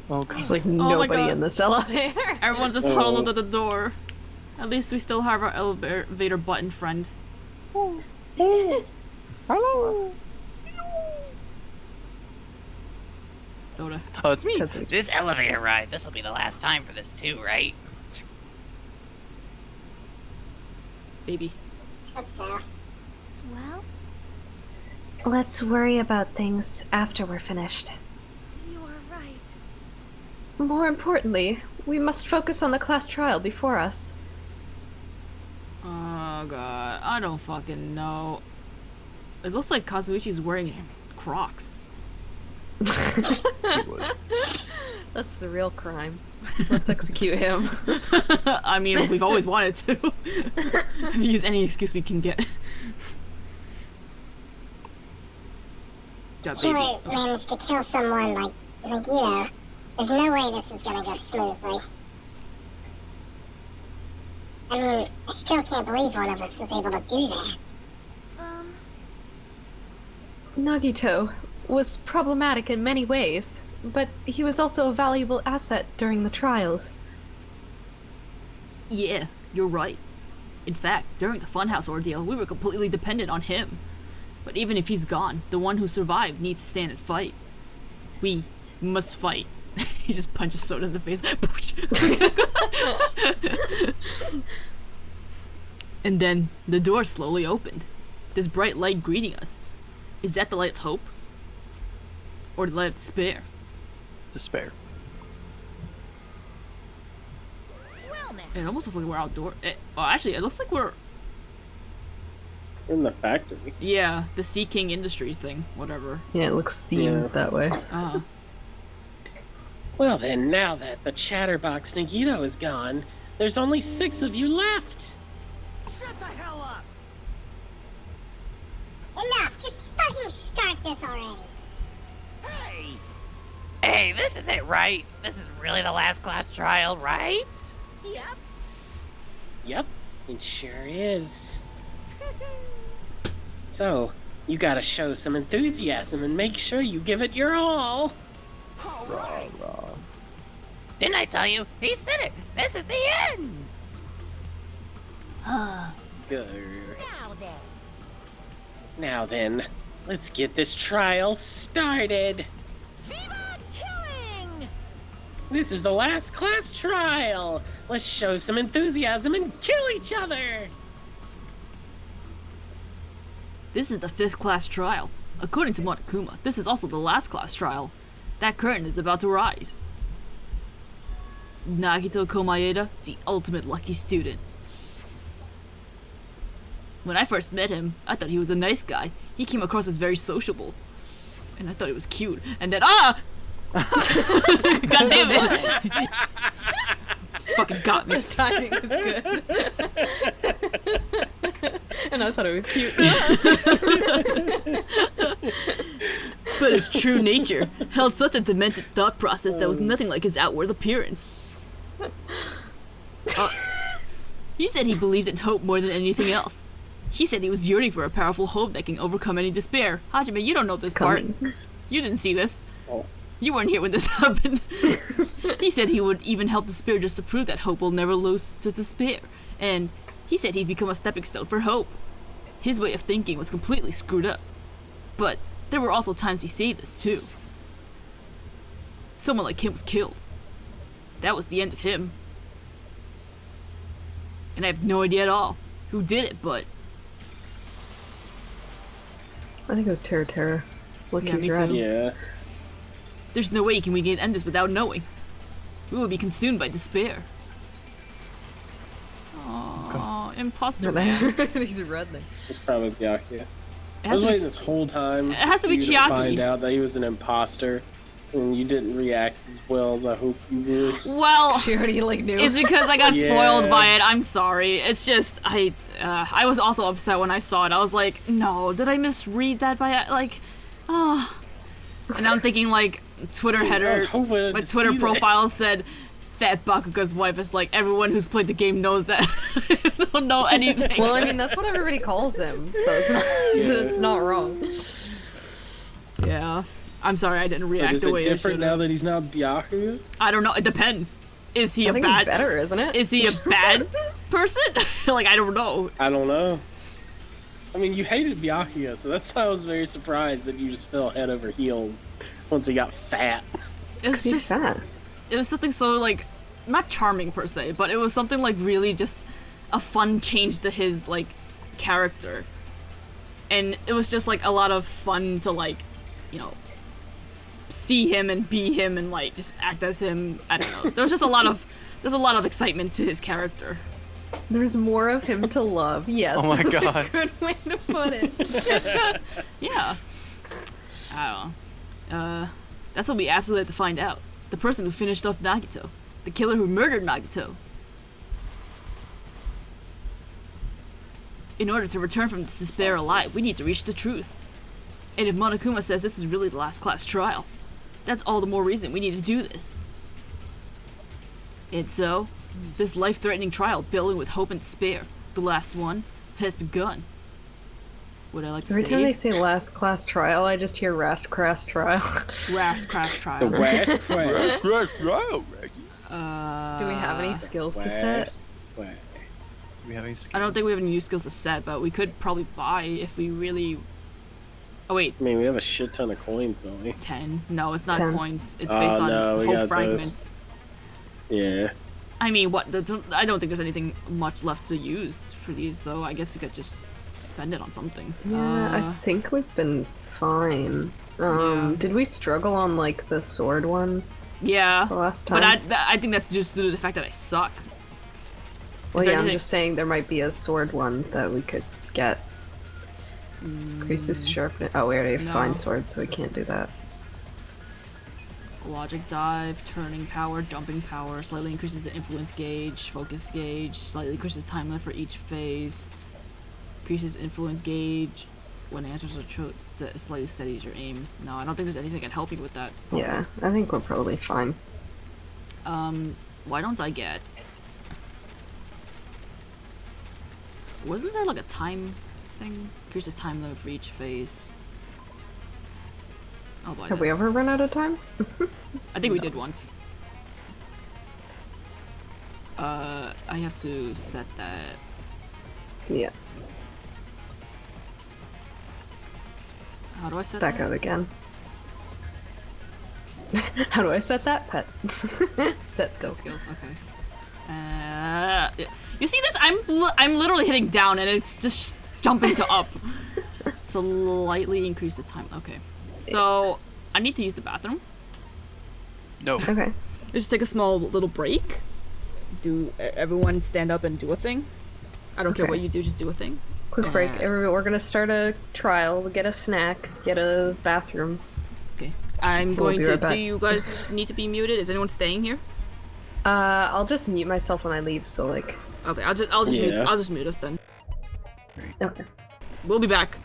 Oh, God. There's like Oh my nobody God. in this elevator. Everyone's just huddled at the door. At least we still have our elevator button friend. Hello. Soda. Oh, it's me. This elevator ride, this will be the last time for this too, right? Baby. Hope so. Well, Let's worry about things after we're finished. you are right. More importantly, we must focus on the class trial before us. Oh god, I don't fucking know. It looks like Kazuichi's wearing Crocs. That's the real crime. Let's execute him. I mean, we've always wanted to. Use any excuse we can get. Got baby. Killer managed to kill someone like Nagito. There's no way this is gonna go smoothly. I mean, I still can't believe one of us was able to do that. Nagito was problematic in many ways, but he was also a valuable asset during the trials. Yeah, you're right. In fact, during the Funhouse ordeal, we were completely dependent on him. But even if he's gone, the one who survived needs to stand and fight. We must fight. He just punches Soda in the face. And then the door slowly opened. This bright light greeting us. Is that the light of hope? Or the light of despair? Despair. Well now. It almost looks like we're outdoor. Actually, it looks like we're... In the factory. Yeah, the Sea King Industries thing. Whatever. Yeah, it looks themed that way. Well then, now that the chatterbox Nagito is gone, there's only 6 of you left. Shut the hell up! Enough! Just fucking start this already! Hey! Hey, this is it, right? This is really the last class trial, right? Yep. Yep, it sure is. So, you gotta show some enthusiasm and make sure you give it your all. Alright. Didn't I tell you? He said it! This is the end! Good. Now then. Now then, let's get this trial started. Viva killing! This is the last class trial. Let's show some enthusiasm and kill each other. This is the 5th class trial. According to Monokuma, this is also the last class trial. That curtain is about to rise. Nagito Komaeda, the ultimate lucky student. When I first met him, I thought he was a nice guy. He came across as very sociable. And I thought he was cute. And then, God damn it! Fucking got me. Timing was good. And I thought it was cute. But his true nature held such a demented thought process that was nothing like his outward appearance. He said he believed in hope more than anything else. He said he was yearning for a powerful hope that can overcome any despair. Hajime, you don't know this part. You didn't see this. Oh. You weren't here when this happened. He said he would even help despair just to prove that hope will never lose to despair. And he said he'd become a stepping stone for hope. His way of thinking was completely screwed up. But there were also times he saved us too. Someone like him was killed. That was the end of him. And I have no idea at all who did it, but... I think it was Terra Terra. Look, Yeah, he's me too. red. Yeah. There's no way we can end this without knowing. We will be consumed by despair. Aww, imposter man. He's red then. It's probably Byakuya. It I has was to waiting be, this whole time. It has to be for you Chiaki. find out that he was an imposter, and you didn't react as well as I hope you would. well, She already like knew. it's because I got Yeah. spoiled by it. I'm sorry. It's just, I was also upset when I saw it. I was like, no, did I misread that by, like, oh. And I'm thinking, like, Twitter header, my Twitter profile said, Fat Bakuga's wife is like, everyone who's played the game knows that. I don't know anything. Well, I mean, that's what everybody calls him, so it's not, so it's not wrong. Yeah. I'm sorry, I didn't But react is the it way I different should now have. that he's not Byakuya? I don't know. It depends. Is he I a think bad? it's better, isn't it? Is he a bad person? Like, I don't know. I don't know. I mean, you hated Byakuya, so that's why I was very surprised that you just fell head over heels once he got fat. It was He's just. fat. It was something so like, not charming per se, but it was something like really just a fun change to his like character, and it was just like a lot of fun to like, you know, see him and be him and like just act as him. I don't know. There's a lot of excitement to his character. There's more of him to love. Yes. Oh my that's God. a good way to put it. Yeah. I don't know. That's what we absolutely have to find out. The person who finished off Nagito. The killer who murdered Nagito. In order to return from this despair alive, we need to reach the truth. And if Monokuma says this is really the last class trial, that's all the more reason we need to do this. And so, this life-threatening trial building with hope and despair, the last one, has begun. Would I like to Every say? time they say last class trial, I just hear rast crass trial. Rash Crash Trial. The West Quest. Do we have any skills to set? West. Do we have any skills? I don't think we have any new skills to set, but we could probably buy if we really... Oh wait, I mean, we have a shit ton of coins, don't we? 10. No, it's not 10. coins. It's Oh, based on no, we whole got fragments. Yeah. I mean, what? I don't think there's anything much left to use for these, so I guess you could just spend it on something. Yeah, I think we've been fine. Yeah. Did we struggle on like the sword one Yeah, the last but time? I think that's just due to the fact that I suck. Well, there yeah, I'm anything- just saying there might be a sword one that we could get. Increases sharpness. Oh, we already have No. fine swords, so we can't do that. Logic dive, turning power, jumping power, slightly increases the influence gauge, focus gauge, slightly increases the time limit for each phase, increases influence gauge when answers are slightly steadies your aim. No, I don't think there's anything that can help you with that. Yeah, I think we're probably fine. Why don't I get... Wasn't there like a time thing? Increase the time limit for each phase. I'll buy Have we this. ever run out of time? I think we did once. I have to set that. Yeah, How do I set back that? out again. How do I set that? Pet. Set skills. Skills, okay. You see this? I'm literally hitting down and it's just jumping to up. Slightly increase the time. Okay. So I need to use the bathroom. No. Okay. Let's just take a small little break. Do everyone stand up and do a thing? I don't care Okay. what you do, just do a thing. Quick break. Uh, We're gonna start a trial. We'll get a snack. Get a bathroom. Okay. I'm We'll going be to. right back. Do you guys need to be muted? Is anyone staying here? I'll just mute myself when I leave. So like. Okay. I'll just mute. Yeah. I'll just mute us then. Okay. We'll be back.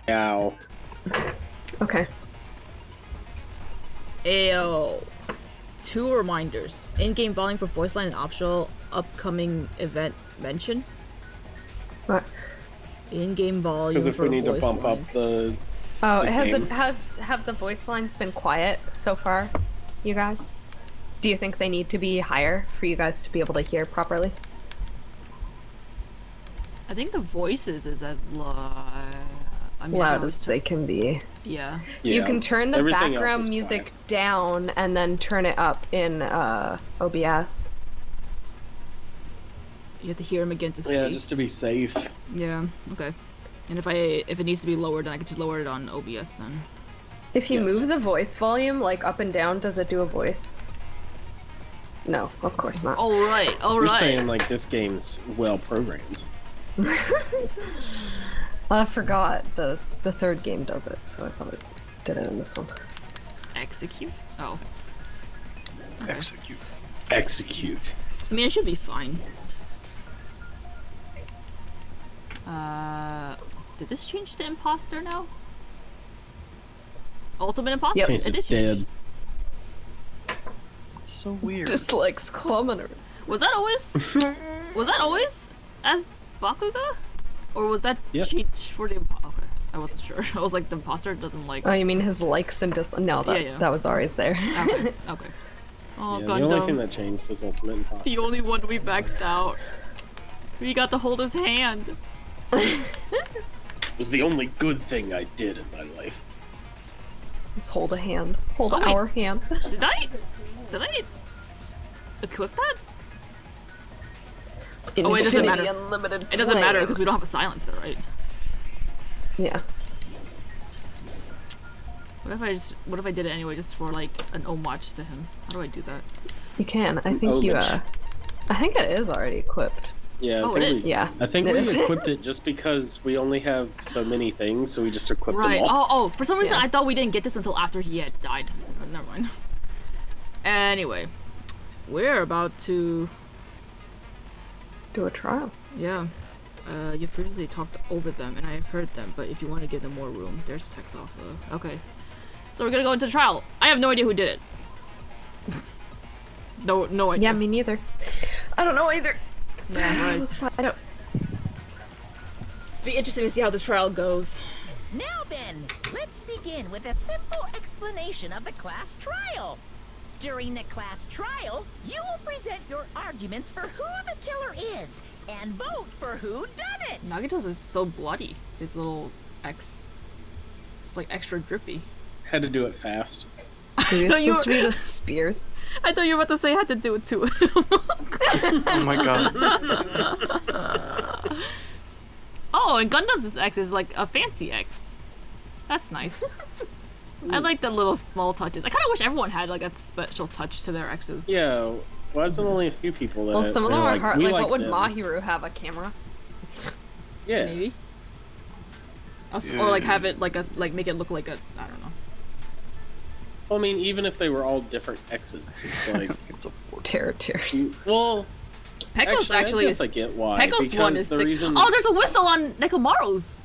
Ow. Okay. Ayo. 2 reminders. In-game volume for voice line and optional upcoming event mention. What? In-game volume Because if for we need to voice bump lines. up the... Oh, the game. have the voice lines been quiet so far, you guys? Do you think they need to be higher for you guys to be able to hear properly? I think the voices is as I mean, I Loud know as it's- they can be. Yeah. You Yeah. can turn the Everything else background is music quiet. down and then turn it up in OBS. You have to hear him again to see. Yeah, just to be safe. Yeah. Okay. And if it needs to be lowered, then I could just lower it on OBS then. If you Yes. move the voice volume like up and down, does it do a voice? No, of course not. All right. All You're right. saying like this game's well programmed. I forgot the third game does it, so I thought it did it in this one. Execute. Oh. Execute. Execute. I mean, it should be fine. Did this change to imposter now? Ultimate imposter? Yep. It did change. Dead. It's so weird. Dislikes commoners. Was that always as Bakuga? Or was that Yep. changed for the imposter? Okay. I wasn't sure. I was like, the imposter doesn't like... Oh, you mean his likes and dislikes? No, that, Yeah. that was always there. Okay. Okay. Oh, Yeah, the only thing Gundam. that changed was Ultimate Imposter. The only one we maxed out. We got to hold his hand. It was the only good thing I did in my life. Just hold a hand. Hold Oh, wait. our hand. Did I equip that? Oh, it doesn't Infinity matter. Unlimited It doesn't matter flame. because we don't have a silencer, right? Yeah. What if I did it anyway just for like an homage to him? How do I do that? You can. I think you, Homage. I think it is already equipped. Yeah, Oh, I think it is. we, Yeah. I think it we is. equipped it just because we only have so many things, so we just equipped Right. them all. Oh, for some reason Yeah. I thought we didn't get this until after he had died. Never mind. Anyway, we're about to. Do a trial. Yeah. You previously talked over them, and I have heard them, but if you want to give them more room, there's text also. Okay. So we're gonna go into the trial. I have no idea who did it. No idea. Yeah, me neither. I don't know either. Yeah, right. Let's find out. It's be interesting to see how the trial goes. Now then, let's begin with a simple explanation of the class trial. During the class trial, you will present your arguments for who the killer is and vote for who done it. Nagito's is so bloody. His little X. It's like extra drippy. Had to do it fast. Maybe it's thought you supposed to were- be the spears. I thought you were about to say I had to do it too. Oh my god. Oh, and Gundam's X is like a fancy X. That's nice. I like the little small touches. I kind of wish everyone had like a special touch to their X's. Yeah, why is there only a few people that Well, some of them they're are like, hard. we Like, what would them. Mahiru have? A camera? Yeah. Maybe. Or like have it like make it look like a, I don't know. Well, I mean, even if they were all different X's, it's like, It's a Terror tears. well, Pekko's actually, actually I guess I get why. Pekko's because one is the thick. reason. Oh, there's a whistle on Nekomaru's.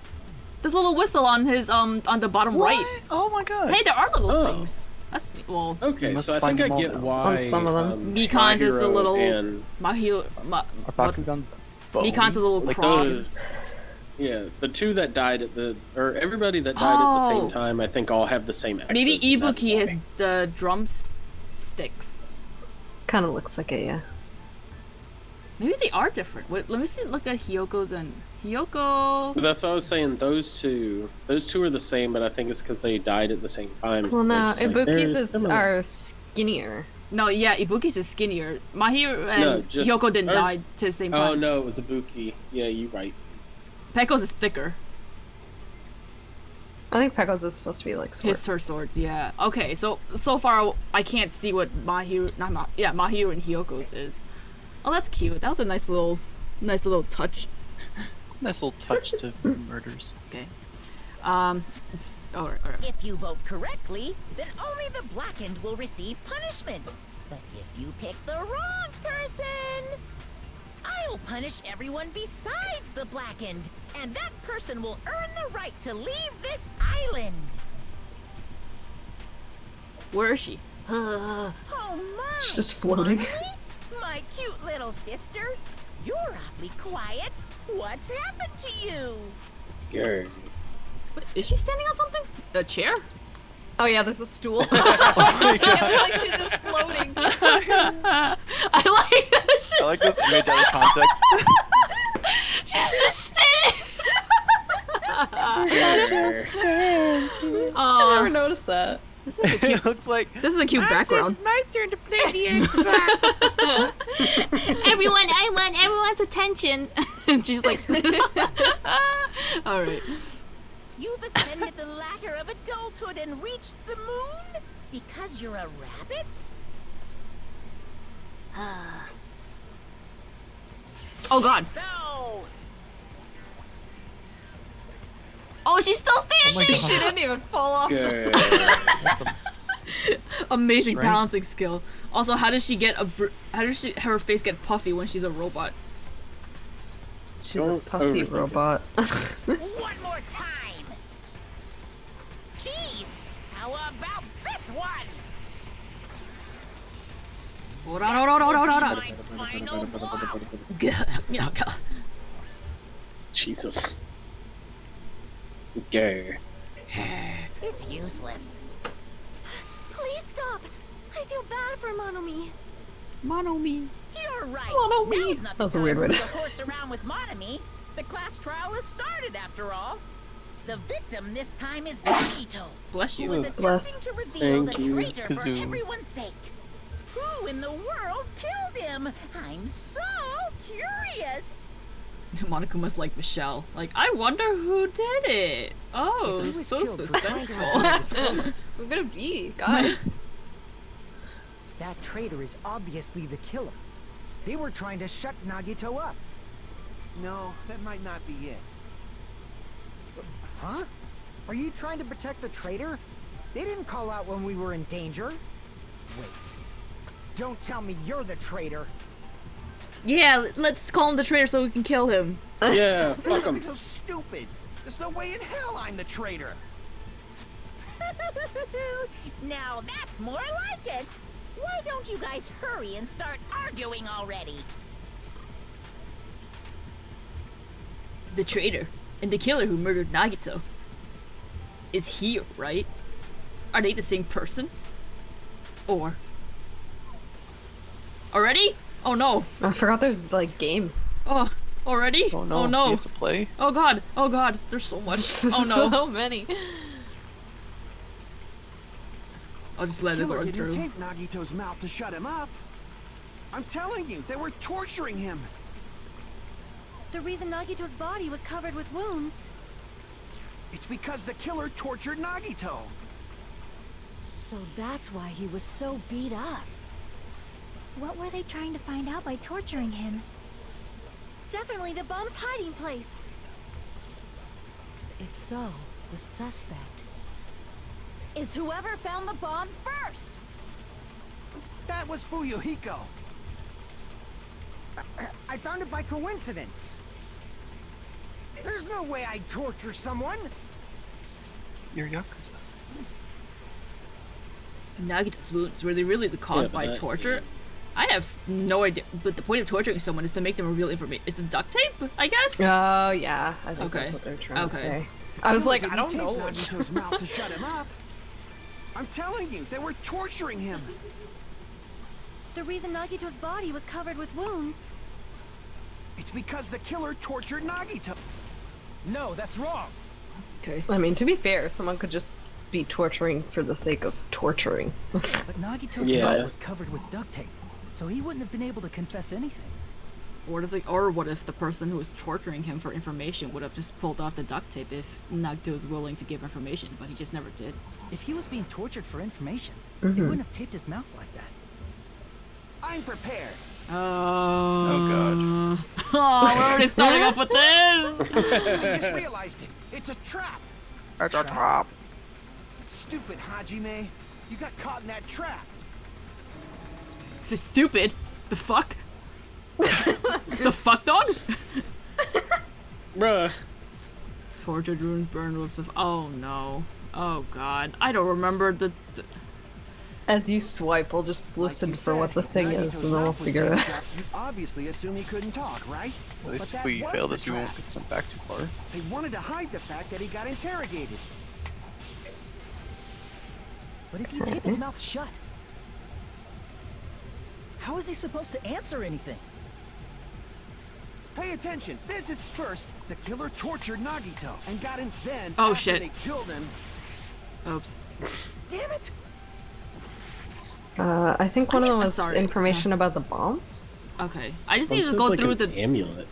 There's a little whistle on his on the bottom right. Oh my god. Hey, there are little Oh. things. That's neat. Well, Okay, You must so I find think I them all get now. why. On some of them. Mikan's is the Mahiro little and Mahiro. Are Bakugan's bones? Mikan's a little like cross. those- yeah, the two that died at the, or everybody that died at the Oh. same time, I think all have the same X's. Maybe and that's Ibuki has why. the drumsticks. Kind of looks like it, yeah. Maybe they are different. Wait, let me see. Look at Hyoko's and Hyoko. But that's what I was saying. Those two are the same, but I think it's because they died at the same time. Well, so they're no, just like, Ibuki's they're is similar. are skinnier. No, yeah, Ibuki's is skinnier. Mahiro and No, just- Hyoko didn't or- die at the same Oh time. no, it was Ibuki. Yeah, you're right. Pekko's is thicker. I think Pekko's is supposed to be like sword. Her swords, yeah. Okay, so far I can't see what Mahiro and Hyoko's is. Oh, that's cute. That was a nice little touch. Nice little touch to murders. Okay. Alright. If you vote correctly, then only the blackened will receive punishment. But if you pick the wrong person, will punish everyone besides the Blackened, and that person will earn the right to leave this island. Where is she? Oh my! She's just floating. Mommy? My cute little sister, you're awfully quiet. What's happened to you? Grr. What, is she standing on something? A chair? Oh yeah, there's a stool. It looks like she's just floating. I like this image out of context. She's just standing. I never noticed that. This is a cute. It looks like This is a cute background. It's my turn to play the Xbox. Everyone, I want everyone's attention. And she's like, all right. You've ascended the ladder of adulthood and reached the moon? Because you're a rabbit? Oh God. Go! Oh, she's still standing. She didn't even fall off. Grr. Amazing Strength. balancing skill. Also, how does she get how does her face get puffy when she's a robot? She's a Don't puffy overthink it. robot. One more time! Jeez! How about this one? Hold on. My final blow! Jesus. Grr. It's useless. Please stop. I feel bad for Monomi. Monomi. You're right. Monomi. Now's not the That was a time weird for way you to- to horse around with Monomi. The class trial has started after all. The victim this time is Nagito, Bless who you. is attempting Bless. to reveal Thank the you, traitor for Kazoo. everyone's sake. Who in the world killed him? I'm so curious. Monaco like Michelle. Like, I wonder who did it. Oh, was so killed for trying to suspenseful. Who could it be, guys? That traitor is obviously the killer. They were trying to shut Nagito up. No, that might not be it. Huh? Are you trying to protect the traitor? They didn't call out when we were in danger. Wait. Don't tell me you're the traitor. Yeah, let's call him the traitor so we can kill him. Yeah, Say fuck him. something so stupid. There's no way in hell I'm the traitor. Now that's more like it. Why don't you guys hurry and start arguing already? The traitor and the killer who murdered Nagito is here, right? Are they the same person? Or already? Oh no! I forgot there's like game. Oh, already? Oh no. Oh You no! have to play. Oh god! Oh god! There's so much. Oh no! So many. I'll just let it Killer run didn't through. take Nagito's mouth to shut him up. I'm telling you, they were torturing him. The reason Nagito's body was covered with wounds. It's because the killer tortured Nagito. So that's why he was so beat up. What were they trying to find out by torturing him? Definitely the bomb's hiding place. If so, the suspect is whoever found the bomb first. That was Fuyuhiko. I found it by coincidence. There's no way I'd torture someone. You're Yakuza. Nagito's wounds, were they really the cause Yeah, by but- torture? I have no idea, but the point of torturing someone is to make them reveal information. Is it duct tape, I guess? Oh yeah, I think Okay. that's what they're trying to Okay. say. I was like, I Didn't don't take know. Nagito's mouth to shut him up. I'm telling you, they were torturing him. The reason Nagito's body was covered with wounds. It's because the killer tortured Nagito. No, that's wrong. Okay. I mean, to be fair, someone could just be torturing for the sake of torturing. But Nagito's Yeah. mouth was covered with duct tape, so he wouldn't have been able to confess anything. Or what if the person who was torturing him for information would have just pulled off the duct tape if Nagito was willing to give information, but he just never did. If he was being tortured for information, Mhm. he wouldn't have taped his mouth like that. I'm prepared. Oh god. We're already starting off with this! I just realized it. It's a trap. At the top. Stupid Hajime. You got caught in that trap. This is stupid. The fuck? What the fuck, dog? Bruh. Tortured runes, burned whips of. Oh no. Oh god. I don't remember the. As you swipe, we'll just listen for what the thing is, and then we'll figure it out. You obviously assume he couldn't talk, right? At least But if that we was fail the this, we won't trap. get sent back too far. They wanted to hide the fact that he got interrogated. But if you tape his mouth shut, how is he supposed to answer anything? Pay attention. This is first. The killer tortured Nagito and got him. Then Oh, after shit. they killed him. Oops. Damn it! I think one of them was sorry. information about the bombs. Okay. I just One need to says, go like, through an the. amulet.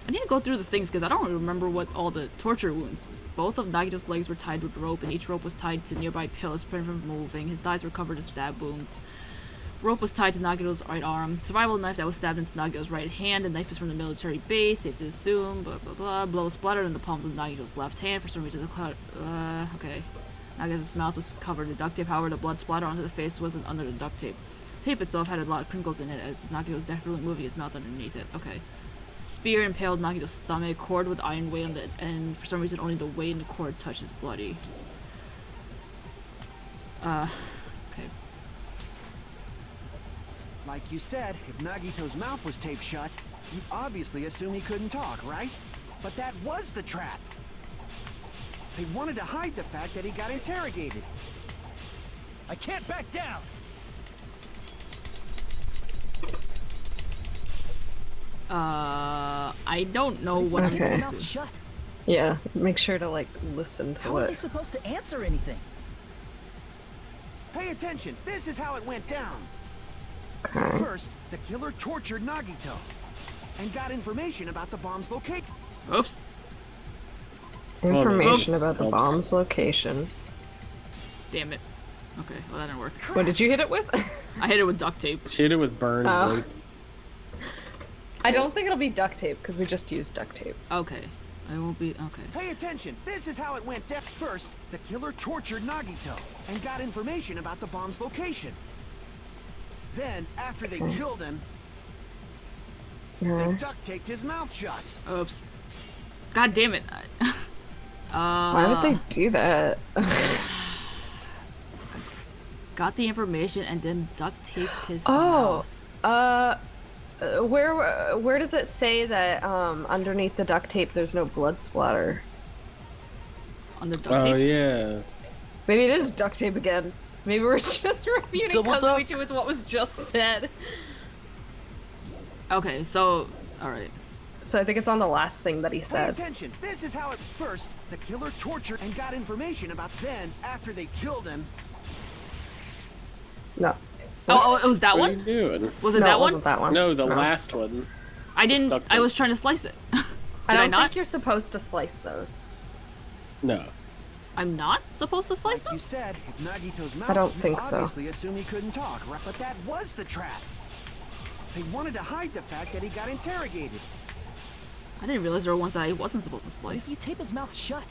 I need to go through the things because I don't remember what all the torture wounds. Both of Nagito's legs were tied with rope, and each rope was tied to nearby pillars to prevent him from moving. His thighs were covered in stab wounds. Rope was tied to Nagito's right arm. Survival knife that was stabbed into Nagito's right hand. The knife is from the military base. Safe to assume. Blah blah blah. Blow splattered in the palms of Nagito's left hand. For some reason, the cloud. Okay. Nagito's mouth was covered in duct tape. However, the blood splatter onto the face wasn't under the duct tape. The tape itself had a lot of crinkles in it, as Nagito was definitely moving his mouth underneath it. Okay. Spear impaled Nagito's stomach. Cord with iron weight on the end. For some reason, only the weight in the cord touches bloody. Okay. Like you said, if Nagito's mouth was taped shut, you obviously assume he couldn't talk, right? But that was the trap. They wanted to hide the fact that he got interrogated. I can't back down! I don't know what How I'm is his supposed mouth to. shut? Yeah, make sure to like listen to How is he it. supposed to answer anything? Pay attention. This is how it went down. Okay. First, the killer tortured Nagito and got information about the bomb's location. Oops. Information Oops. about the Oops. bomb's location. Damn it. Okay, well that didn't work. What did you hit it with? I hit it with duct tape. She hit it with burned Oh. rope. I don't think it'll be duct tape because we just used duct tape. Okay. I won't be. Okay. Pay attention. This is how it went down. First, the killer tortured Nagito and got information about the bomb's location. Then, after they killed him, they Okay. duct taped his mouth shut. Oops. God damn it. Why would they do that? Got the information and then duct taped his Oh, mouth. where does it say that underneath the duct tape there's no blood splatter? On the duct tape? Oh yeah. Maybe it is duct tape again. Maybe we're just refuting Double Kazuichi with what was just said. Okay, so. Alright. So I think it's on the last thing that he Pay said. attention. This is how it first, the killer tortured and got information about then, after they killed him. No. Oh, it was that What are you one? doing? Was it No, that it one? wasn't that one. No, the last one. I didn't. Duct I tape. was trying to slice it. Did I don't not? think you're supposed to slice those. No. I'm not supposed to slice Like you them? said, if Nagito's mouth, I don't you think so. obviously assume he couldn't talk, right? But that was the trap. They wanted to hide the fact that he got interrogated. I didn't realize there were ones that I wasn't supposed to But if slice. you tape his mouth shut,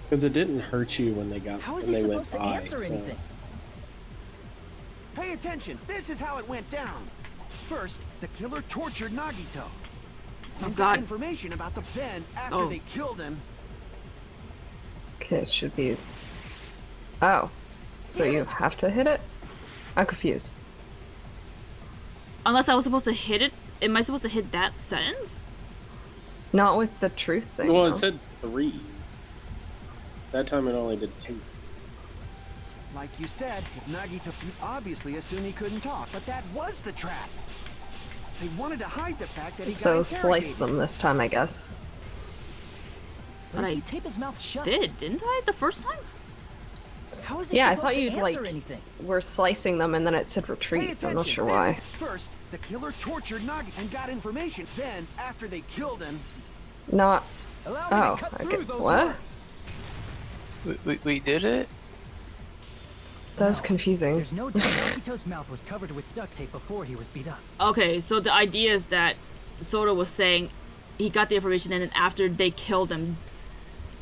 Because it didn't hurt you when they got how is when he they went supposed to by. answer so- anything? Pay attention. This is how it went down. First, the killer tortured Nagito. Oh, And got God. information about the then after Oh. they killed him. Okay, it should be. Oh. So you have to hit it? I'm confused. Unless I was supposed to hit it. Am I supposed to hit that sentence? Not with the truth thing. Well, though. it said 3. That time it only did 2. Like you said, if Nagito, you obviously assume he couldn't talk, but that was the trap. They wanted to hide the fact that he So got slice interrogated. them this time, I guess. But But if I you tape his mouth shut, didn't I? The first time? how is he Yeah, I supposed thought to you'd answer like anything? were slicing them and then it said Pay retreat. attention. I'm not sure This why. is first, the killer tortured Nagito and got information. Then, after they killed him, Not. Allow me Oh, to cut I through get those what? words. We did it? That was No, confusing. There's no doubt Nagito's mouth was covered with duct tape before he was beat up. Okay, so the idea is that Soda was saying he got the information and then after they killed him,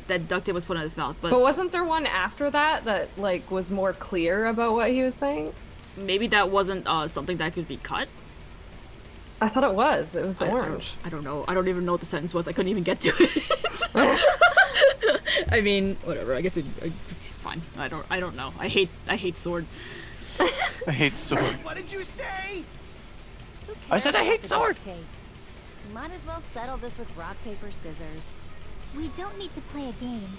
that duct tape was put on his mouth. But But wasn't there one after that that like was more clear about what he was saying? maybe that wasn't something that could be cut. I thought it was. It was orange. I don't know. I don't even know what the sentence was. I couldn't even get to it. I mean, whatever. I guess fine. I don't know. I hate sword. I hate sword. What did you say? I said I hate sword. We might as well settle this with rock, paper, scissors. We don't need to play a game.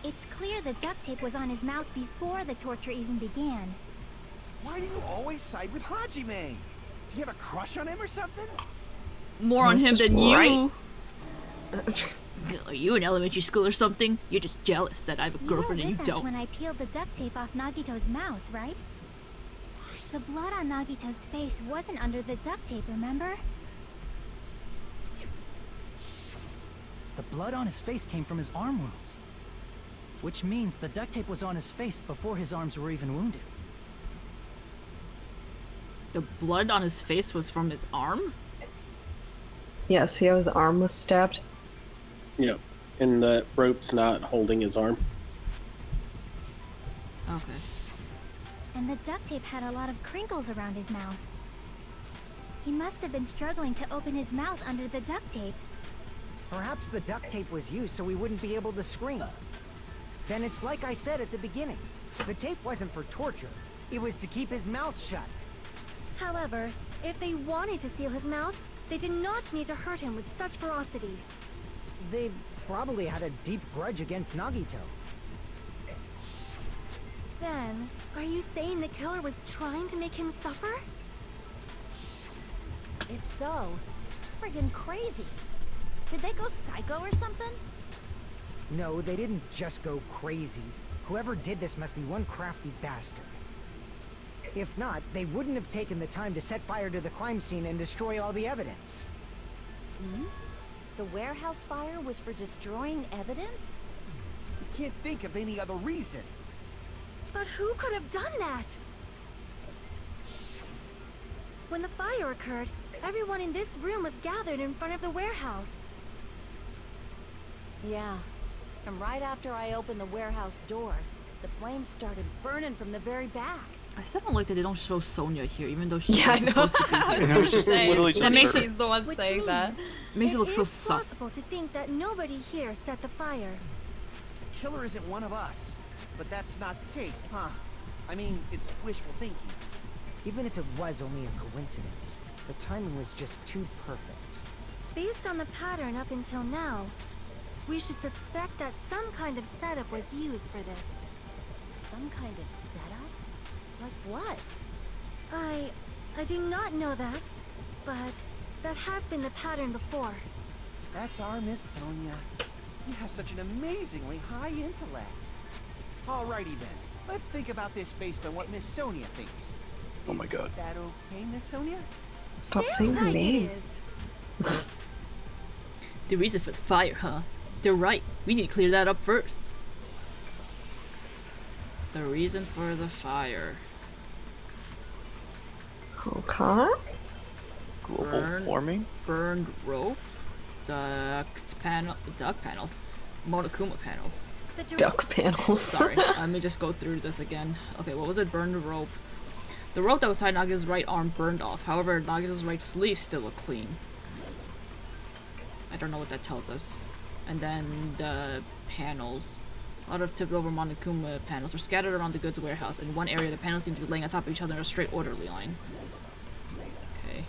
It's clear the duct tape was on his mouth before the torture even began. Why do you always side with Hajime? Do you have a crush on him or something? More on him than you. Right. Are you in elementary school or something? You're just jealous that I have a girlfriend and you You were with us don't. when I peeled the duct tape off Nagito's mouth, right? The blood on Nagito's face wasn't under the duct tape, remember? The blood on his face came from his arm wounds. Which means the duct tape was on his face before his arms were even wounded. The blood on his face was from his arm? Yeah, see how his arm was stabbed? Yeah, and the rope's not holding his arm. Okay. And the duct tape had a lot of crinkles around his mouth. He must have been struggling to open his mouth under the duct tape. Perhaps the duct tape was used so we wouldn't be able to scream. Then it's like I said at the beginning. The tape wasn't for torture. It was to keep his mouth shut. However, if they wanted to seal his mouth, they did not need to hurt him with such ferocity. They probably had a deep grudge against Nagito. Then, are you saying the killer was trying to make him suffer? If so, it's friggin' crazy. Did they go psycho or something? No, they didn't just go crazy. Whoever did this must be one crafty bastard. If not, they wouldn't have taken the time to set fire to the crime scene and destroy all the evidence. Hmm? The warehouse fire was for destroying evidence? You can't think of any other reason. But who could have done that? When the fire occurred, everyone in this room was gathered in front of the warehouse. Yeah, and right after I opened the warehouse door, the flames started burning from the very back. I still don't like that they don't show Sonia here, even though she's Yeah, I know. supposed to be here. You know, it's just literally just That makes her. it She's the one Which saying that. makes it look so is sus. possible to think that nobody here set the fire. The killer isn't one of us. But that's not the case, huh? I mean, it's wishful thinking. Even if it was only a coincidence, the timing was just too perfect. Based on the pattern up until now, we should suspect that some kind of setup was used for this. Some kind of setup? Like what? I do not know that, but that has been the pattern before. That's our Miss Sonia. You have such an amazingly high intellect. Alrighty then. Let's think about this based on what Miss Sonia thinks. Oh my god. Is that okay, Miss Sonia? Stop saying her name. The reason for the fire, huh? They're right. We need to clear that up first. The reason for the fire. Okay. Global warming? Burned rope, duct panels, Monokuma panels. Duck panels. Sorry, let me just go through this again. Okay, what was it? Burned rope. The rope that was tied Nagito's right arm burned off. However, Nagito's right sleeve still looked clean. I don't know what that tells us. And then the panels. A lot of tipped over Monokuma panels were scattered around the goods warehouse. In one area, the panels seemed to be laying on top of each other in a straight orderly line. Okay.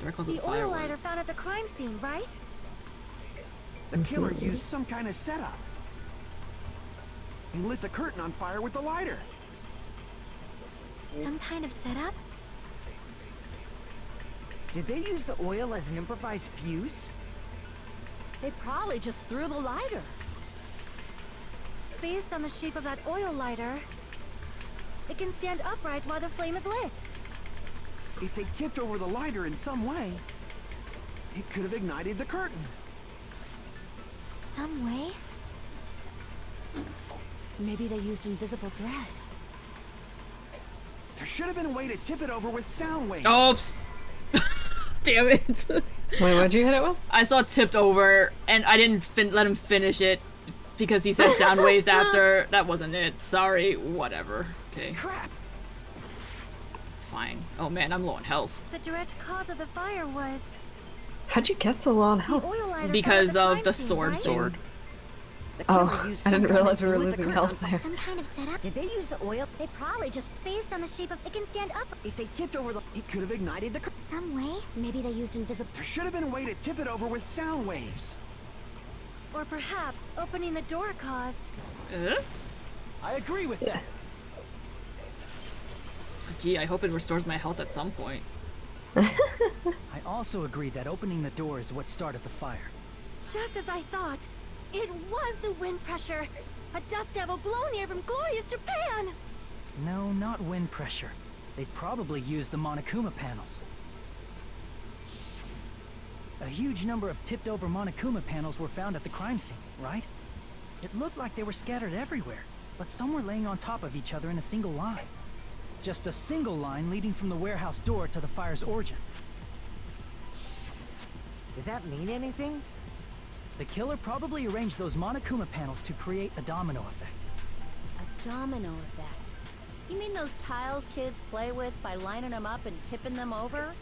Direct cause of The the fire oil lighter was... found at the crime scene, right? The killer used some kind of setup. He lit the curtain on fire with the lighter. Some kind of setup? Did they use the oil as an improvised fuse? They probably just threw the lighter. Based on the shape of that oil lighter, it can stand upright while the flame is lit. If they tipped over the lighter in some way, it could have ignited the curtain. Some way? Maybe they used invisible thread. There should have been a way to tip it over with sound waves. Oops! Damn it. Wait, what'd you hit it with? I saw tipped over, and I didn't let him finish it because he said sound waves after. That wasn't it. Sorry. Whatever. Okay. Crap! It's fine. Oh man, I'm low on health. The direct cause of the fire was How'd you get so low on the health? oil lighter Because fire at of the crime scene, sword. right? Sword. The killer Oh, used I some didn't kind of realize we were glue with the losing current health on there. Some kind of setup? Did they use the oil? They probably just based on the shape of it can stand up If they tipped over the, it could have ignited the. some way. Maybe they used invisible. There should have been a way to tip it over with sound waves. Or perhaps opening the door caused. I agree with that. Gee, I hope it restores my health at some point. I also agree that opening the door is what started the fire. Just as I thought, it was the wind pressure. A dust devil blown here from glorious Japan. No, not wind pressure. They probably used the Monokuma panels. A huge number of tipped-over Monokuma panels were found at the crime scene, right? It looked like they were scattered everywhere, but some were laying on top of each other in a single line. Just a single line leading from the warehouse door to the fire's origin. Does that mean anything? The killer probably arranged those Monokuma panels to create a domino effect. A domino effect? You mean those tiles kids play with by lining them up and tipping them over?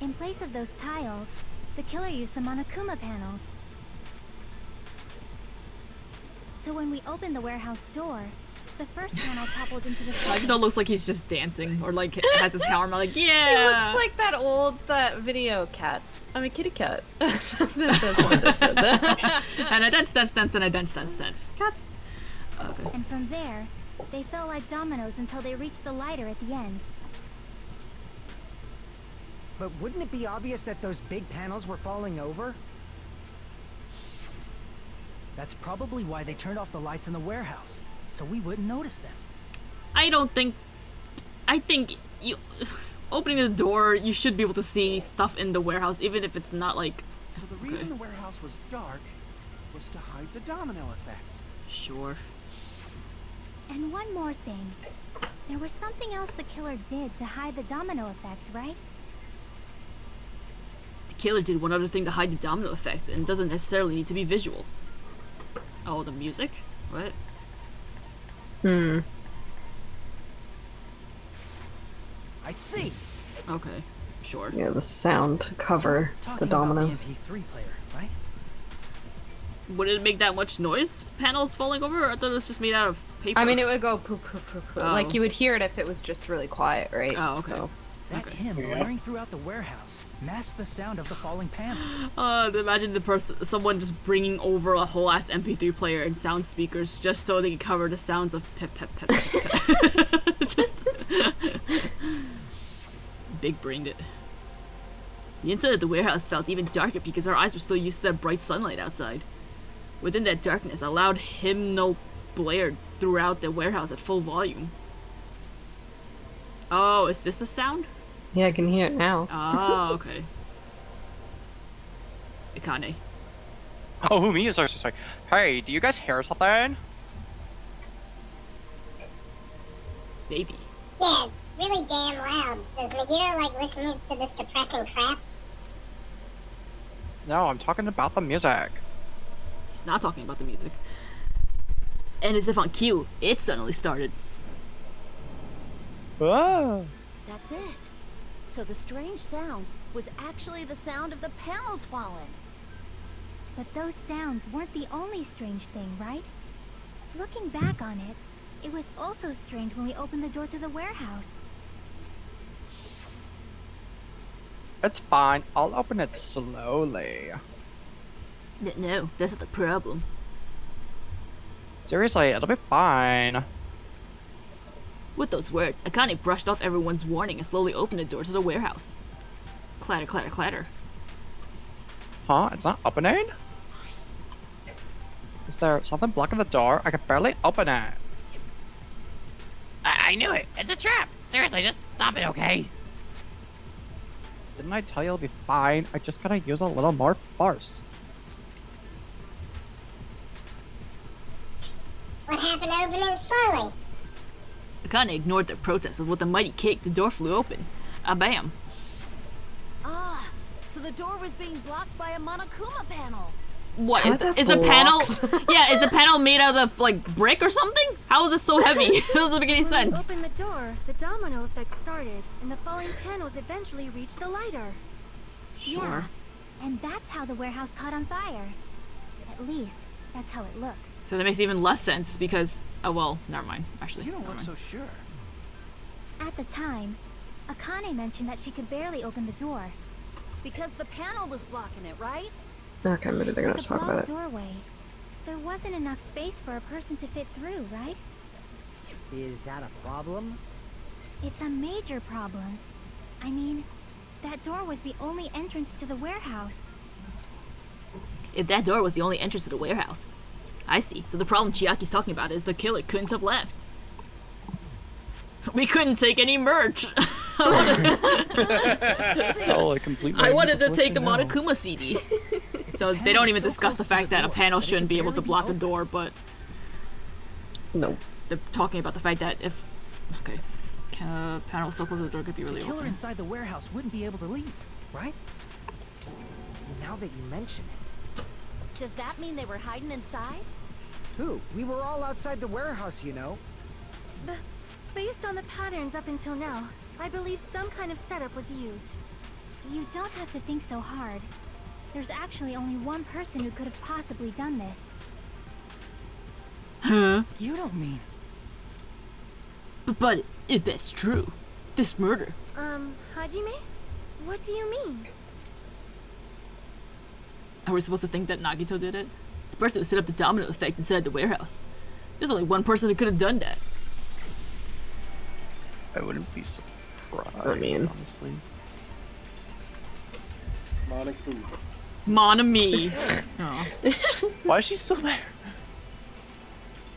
In place of those tiles, the killer used the Monokuma panels. So when we opened the warehouse door, the first panel toppled into the Like, it looks like he's just dancing, or like has his arm like, yeah. He looks like that video cat. I'm a kitty cat. And I dance. Cat. Okay. And from there, they fell like dominoes until they reached the lighter at the end. But wouldn't it be obvious that those big panels were falling over? That's probably why they turned off the lights in the warehouse, so we wouldn't notice them. I think you opening the door, you should be able to see stuff in the warehouse, even if it's not like. So the reason the warehouse was dark was to hide the domino effect. Sure. And one more thing. There was something else the killer did to hide the domino effect, right? The killer did one other thing to hide the domino effect, and it doesn't necessarily need to be visual. Oh, the music? What? I see. Okay, sure. Yeah, the sound to cover the dominoes. Talking about the MP3 player, right? Would it make that much noise? Panels falling over? Or I thought it was just made out of paper. I mean, it would go poo poo poo poo. Oh. Like you would hear it if it was just really quiet, right? Oh, okay. So. That hymn blaring throughout the warehouse masked the sound of the falling panels. Imagine someone just bringing over a whole ass MP3 player and sound speakers just so they can cover the sounds of pep pep pep pep pep. Just big brained it. The inside of the warehouse felt even darker because our eyes were still used to that bright sunlight outside. Within that darkness, a loud hymnal blared throughout the warehouse at full volume. Oh, is this a sound? Yeah, I can hear it now. Ah, okay. Ikane. Oh, me is also like, hey, do you guys hear something? Baby. Yeah, it's really damn loud. Does Megiddo like listening to this depressing crap? No, I'm talking about the music. He's not talking about the music. And as if on cue, it suddenly started. Whoa. That's it. So the strange sound was actually the sound of the panels falling. But those sounds weren't the only strange thing, right? Looking back on it, it was also strange when we opened the door to the warehouse. It's fine. I'll open it slowly. No, that's not the problem. Seriously, it'll be fine. With those words, Akane brushed off everyone's warning and slowly opened the door to the warehouse. Clatter, clatter, clatter. Huh? It's not opening? Is there something blocking the door? I can barely open it. I knew it. It's a trap. Seriously, just stop it, okay? Didn't I tell you it'll be fine? I just gotta use a little more force. What happened to opening it slowly? Akane ignored their protest, and with a mighty kick, the door flew open. Bam! Ah, so the door was being blocked by a Monokuma panel. What How is is the, that is the panel? blocked? Yeah, is the panel made out of like brick or something? How is it so heavy? It doesn't make any When sense. we opened the door, the domino effect started, and the falling panels eventually reached the lighter. Sure. And that's how the warehouse caught on fire. At least, that's how it looks. So that makes even less sense because oh well, never mind. Actually, You don't never look mind. so sure. At the time, Akane mentioned that she could barely open the door. Because the panel was blocking it, right? Okay, maybe they're gonna With the talk about blocked it. doorway, there wasn't enough space for a person to fit through, right? Is that a problem? It's a major problem. I mean, that door was the only entrance to the warehouse. If that door was the only entrance to the warehouse, I see. So the problem Chiaki's talking about is the killer couldn't have left. We couldn't take any merch. Oh, I completely. I wanted to take the Monokuma CD. So they don't even discuss the fact that a panel shouldn't be able to block the door, but No. they're talking about the fact that if okay, can a panel so close to the door could be really The killer open. inside the warehouse wouldn't be able to leave, right? Now that you mention it. Does that mean they were hiding inside? Who? We were all outside the warehouse, you know. Based on the patterns up until now, I believe some kind of setup was used. You don't have to think so hard. There's actually only one person who could have possibly done this. Huh? You don't mean... But if that's true, this murder. Hajime? What do you mean? Are we supposed to think that Nagito did it? The person who set up the domino effect inside the warehouse. There's only one person who could have done that. I wouldn't be surprised. I mean- honestly. Monokuma. Mon-ami. Oh. Why is she still there?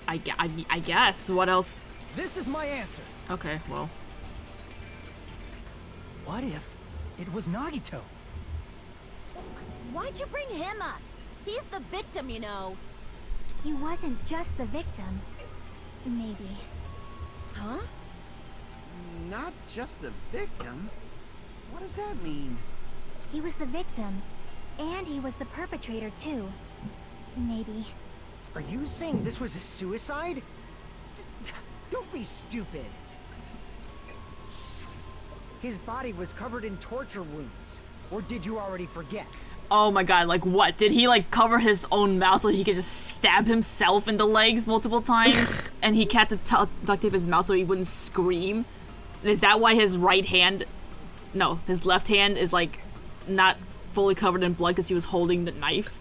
I guess. What else? This is my answer. Okay, well. What if it was Nagito? Why'd you bring him up? He's the victim, you know. He wasn't just the victim. Maybe. Huh? Not just the victim? What does that mean? He was the victim. And he was the perpetrator, too. Maybe. Are you saying this was a suicide? Don't be stupid. His body was covered in torture wounds. Or did you already forget? Oh my god, like what? Did he like cover his own mouth so he could just stab himself in the legs multiple times? And he had to duct tape his mouth so he wouldn't scream? And is that why his right hand... No, his left hand is like not fully covered in blood because he was holding the knife?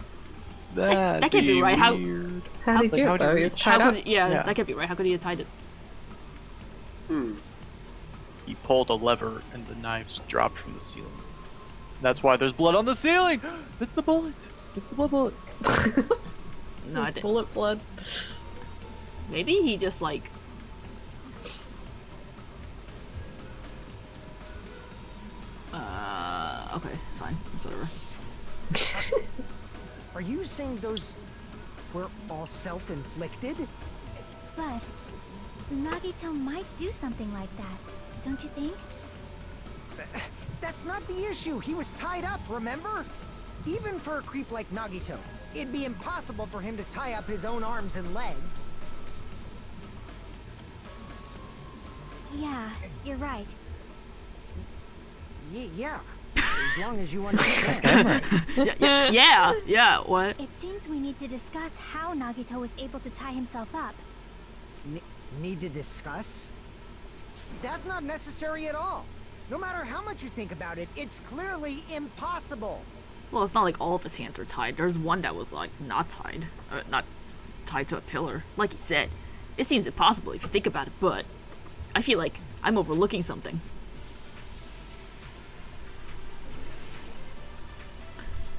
That can't be right. How weird. How did he do it, though? He was tied up. Yeah, that can't be right. How could he have tied it? He pulled a lever and the knives dropped from the ceiling. That's why there's blood on the ceiling! It's the bullet! It's the blood bullet! No, I His didn't. bullet blood. Maybe he just like... okay, fine. It's whatever. Are you saying those were all self-inflicted? But Nagito might do something like that, don't you think? That's not the issue. He was tied up, remember? Even for a creep like Nagito, it'd be impossible for him to tie up his own arms and legs. Yeah, you're right. Yeah. As long as you understand. Yeah, what? It seems we need to discuss how Nagito was able to tie himself up. Need to discuss? That's not necessary at all. No matter how much you think about it, it's clearly impossible. Well, it's not like all of his hands were tied. There's one that was like not tied. Not tied to a pillar. Like he said, it seems impossible if you think about it, but I feel like I'm overlooking something.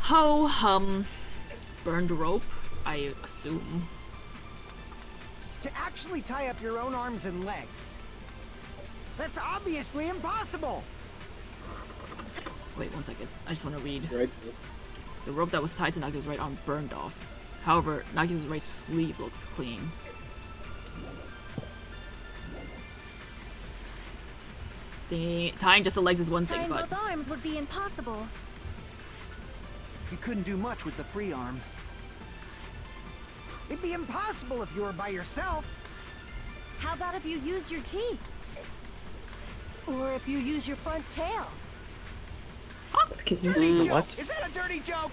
Ho hum. Burned rope, I assume. To actually tie up your own arms and legs. That's obviously impossible. Wait 1 second. I just want to read. Right. The rope that was tied to Nagito's right arm burned off. However, Nagito's right sleeve looks clean. Tying just the legs is one thing, Tying but both arms would be impossible. You couldn't do much with the free arm. It'd be impossible if you were by yourself. How about if you use your teeth? Or if you use your front tail? Excuse me. Dirty joke. What? Is that a dirty joke?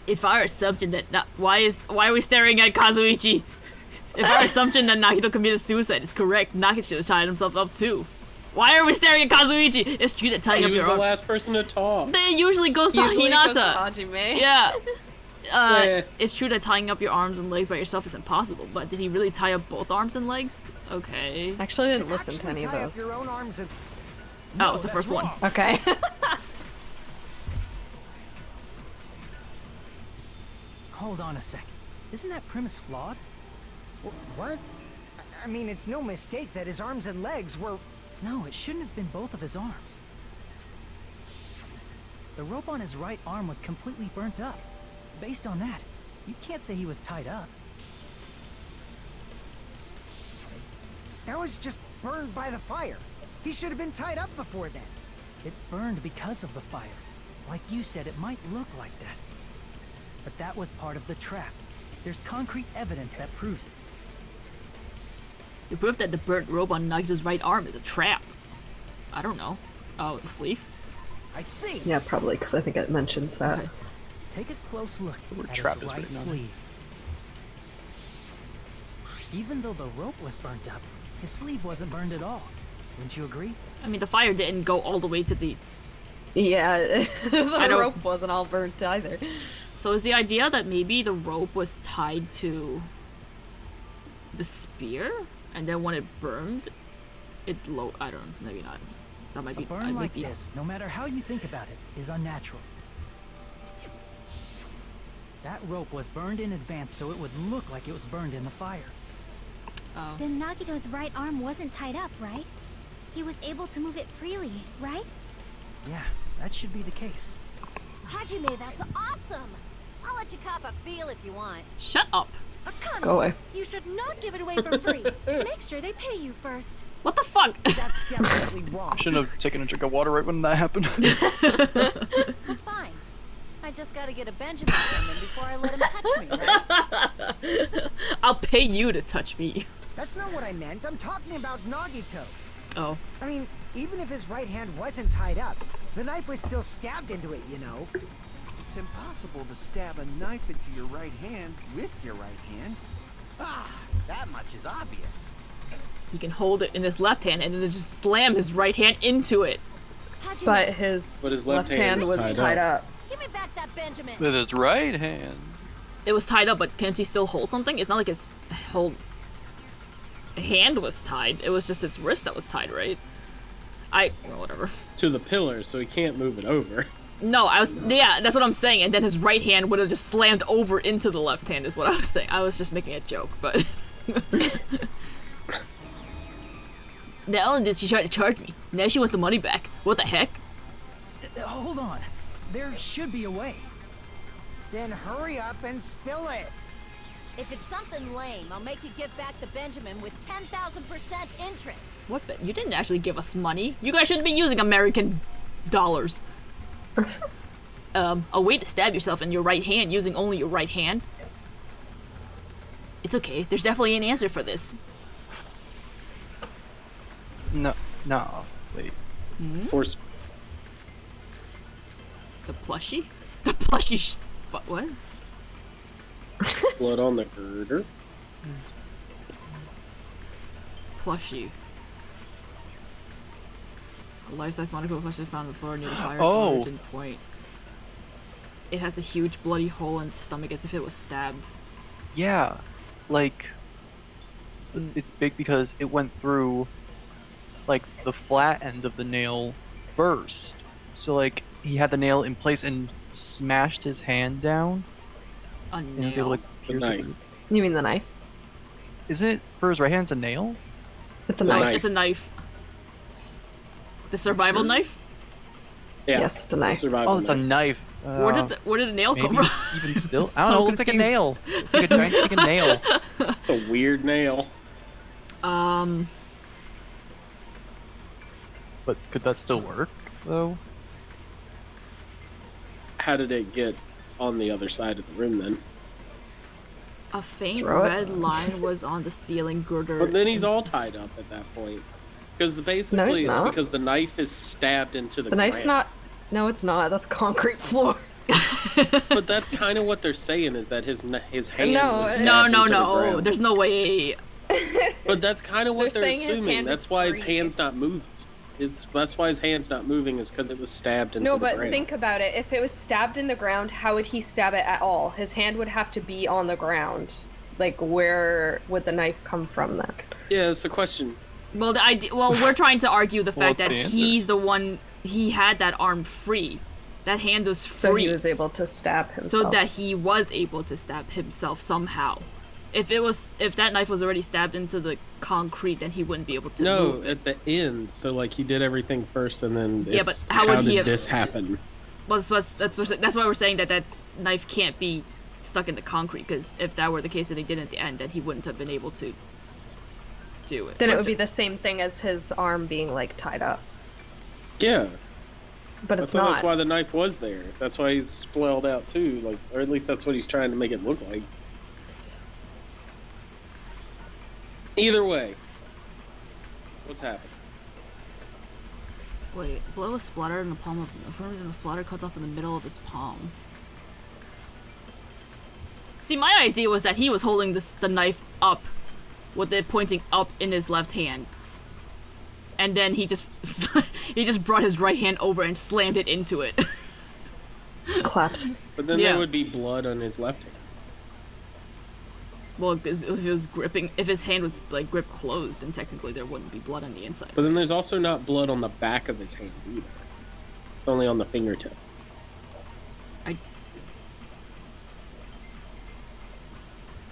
If our assumption that why are we staring at Kazuichi? If our assumption that Nagito committed suicide is correct, Nagito should have tied himself up too. Why are we staring at Kazuichi? It's true that tying up your arms. He was the last person to talk. It usually goes to Hinata. Hajime. Yeah. It's true that tying up your arms and legs by yourself is impossible, but did he really tie up both arms and legs? Okay. Actually, I didn't listen to any of those. Your own arms and... Oh, it was the first one. Okay. Hold on a sec. Isn't that premise flawed? What? I mean, it's no mistake that his arms and legs were... No, it shouldn't have been both of his arms. The rope on his right arm was completely burnt up. Based on that, you can't say he was tied up. That was just burned by the fire. He should have been tied up before then. It burned because of the fire. Like you said, it might look like that. But that was part of the trap. There's concrete evidence that proves it. The proof that the burnt rope on Nagito's right arm is a trap. I don't know. Oh, the sleeve? I see. Yeah, probably, because I think it mentions that. Okay. Take a close look at trap his is right written on. sleeve. Even though the rope was burnt up, his sleeve wasn't burned at all. Wouldn't you agree? I mean, the fire didn't go all the way to the... Yeah, the rope wasn't all burnt either. So is the idea that maybe the rope was tied to the spear, and then when it burned, I don't know, maybe not. That might be... A burn like this, no matter how you think about it, is unnatural. That rope was burned in advance so it would look like it was burned in the fire. Oh. Then Nagito's right arm wasn't tied up, right? He was able to move it freely, right? Yeah, that should be the case. Hajime, that's awesome! I'll let you cop a feel if you want. Shut up. Akane, Go away. You should not give it away for free. Make sure they pay you first. What the fuck? That's definitely wrong. I shouldn't have taken a drink of water right when that happened. Fine. I just gotta get a Benjamin from him before I let him touch me, right? I'll pay you to touch me. That's not what I meant. I'm talking about Nagito. Oh. I mean, even if his right hand wasn't tied up, the knife was still stabbed into it, you know? It's impossible to stab a knife into your right hand with your right hand. Ah, that much is obvious. He can hold it in his left hand and then just slam his right hand into it. But his left hand was tied up. Give me back that Benjamin. With his right hand. It was tied up, but can't he still hold something? It's not like his whole hand was tied. It was just his wrist that was tied, right? Well, whatever. To the pillar, so he can't move it over. No, yeah, that's what I'm saying. And then his right hand would have just slammed over into the left hand is what I was saying. I was just making a joke, but... Not only did she try to charge me, now she wants the money back. What the heck? Hold on. There should be a way. Then hurry up and spill it. If it's something lame, I'll make you give back the Benjamin with 10,000% interest. What the? You didn't actually give us money. You guys shouldn't be using American dollars. A way to stab yourself in your right hand using only your right hand? It's okay. There's definitely an answer for this. No, wait. Of course. The plushie? The plushie what? Blood on the girder. Plushie. A life-size Monaco plushie found on the floor near the fire origin point. It has a huge bloody hole in its stomach as if it was stabbed. Yeah, like it's big because it went through like the flat end of the nail first. So like he had the nail in place and smashed his hand down. And he was able to pierce it. You mean the knife? Is it for his right hand? It's a nail? It's a knife. It's a knife. The survival knife? Yeah. Yes, it's a knife. Oh, it's a knife. Where did the nail come from? Even still, I don't know. It looks like a nail. It's like a giant sticking nail. It's a weird nail. But could that still work though? How did it get on the other side of the room then. A faint Throw it. red line was on the ceiling girder. But then he's all tied up at that point. Because basically No, he's it's not. because the knife is stabbed into the The knife's ground. not. No, it's not. That's concrete floor. But that's kind of what they're saying is that his hand No, was No, stabbed no, into the no. ground. There's no way. But that's kind of what They're they're saying his assuming. hand That's is why his free. hand's not moved. That's why his hand's not moving is because it was stabbed into No, the but ground. think about it. If it was stabbed in the ground, how would he stab it at all? His hand would have to be on the ground. Like, where would the knife come from then? Yeah, that's the question. Well, we're trying to argue the fact Well, that it's the he's the one. He had that arm free. That hand was free. So he was able to stab himself. So that he was able to stab himself somehow. If that knife was already stabbed into the concrete, then he wouldn't be able to No, move. at the end. So like he did everything first, and then Yeah, but how would he did have- this happen? Well, that's why we're saying that knife can't be stuck in the concrete, because if that were the case that he did at the end, then he wouldn't have been able to do it. Then it would be the same thing as his arm being, like, tied up. Yeah. But it's So not. that's why the knife was there. That's why he's spelled out too, like, or at least that's what he's trying to make it look like. Either way, what's happening? Wait, blood was splattered in the palm of for some reason a splatter cuts off in the middle of his palm. See, my idea was that he was holding the knife up, with it pointing up in his left hand, and then he just brought his right hand over and slammed it into it. Clapped. But then Yeah. there would be blood on his left hand. Well, because if it was gripping, if his hand was like gripped closed, then technically there wouldn't be blood on the inside. But then there's also not blood on the back of his hand either. It's only on the fingertip.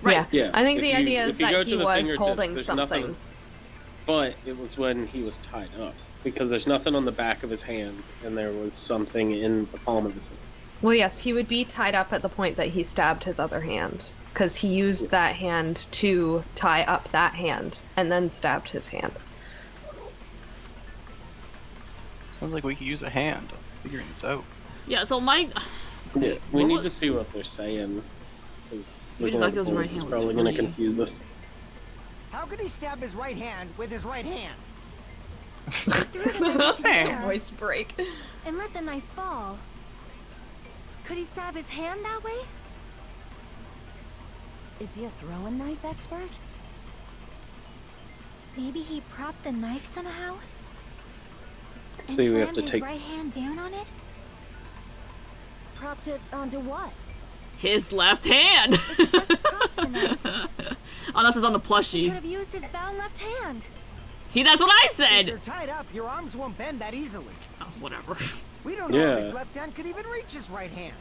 Right. Yeah. I think if the you- idea is if you go that to he the was fingertips, holding there's something. nothing- But it was when he was tied up. Because there's nothing on the back of his hand, and there was something in the palm of his hand. Well, yes, he would be tied up at the point that he stabbed his other hand. Because he used that hand to tie up that hand, and then stabbed his hand. Sounds like we could use a hand figuring this out. Yeah. So my. Yeah, we What need was- to see what they're saying. 'Cause We looking like at the those right bullets is hand was probably gonna free. confuse us. How could he stab his right hand with his right hand? Threw the knife into the air Voice break. and let the knife fall. Could he stab his hand that way? Is he a throwing knife expert? Maybe he propped the knife somehow? And See, we have slammed to his take. right hand down on it? Propped it onto what? His left hand. Propped the knife. Unless it's on the He plushie. could have used his bound left hand. See, that's what I If said. you're tied up, your arms won't bend that easily. Oh, whatever. We don't know if his Yeah. left hand could even reach his right hand.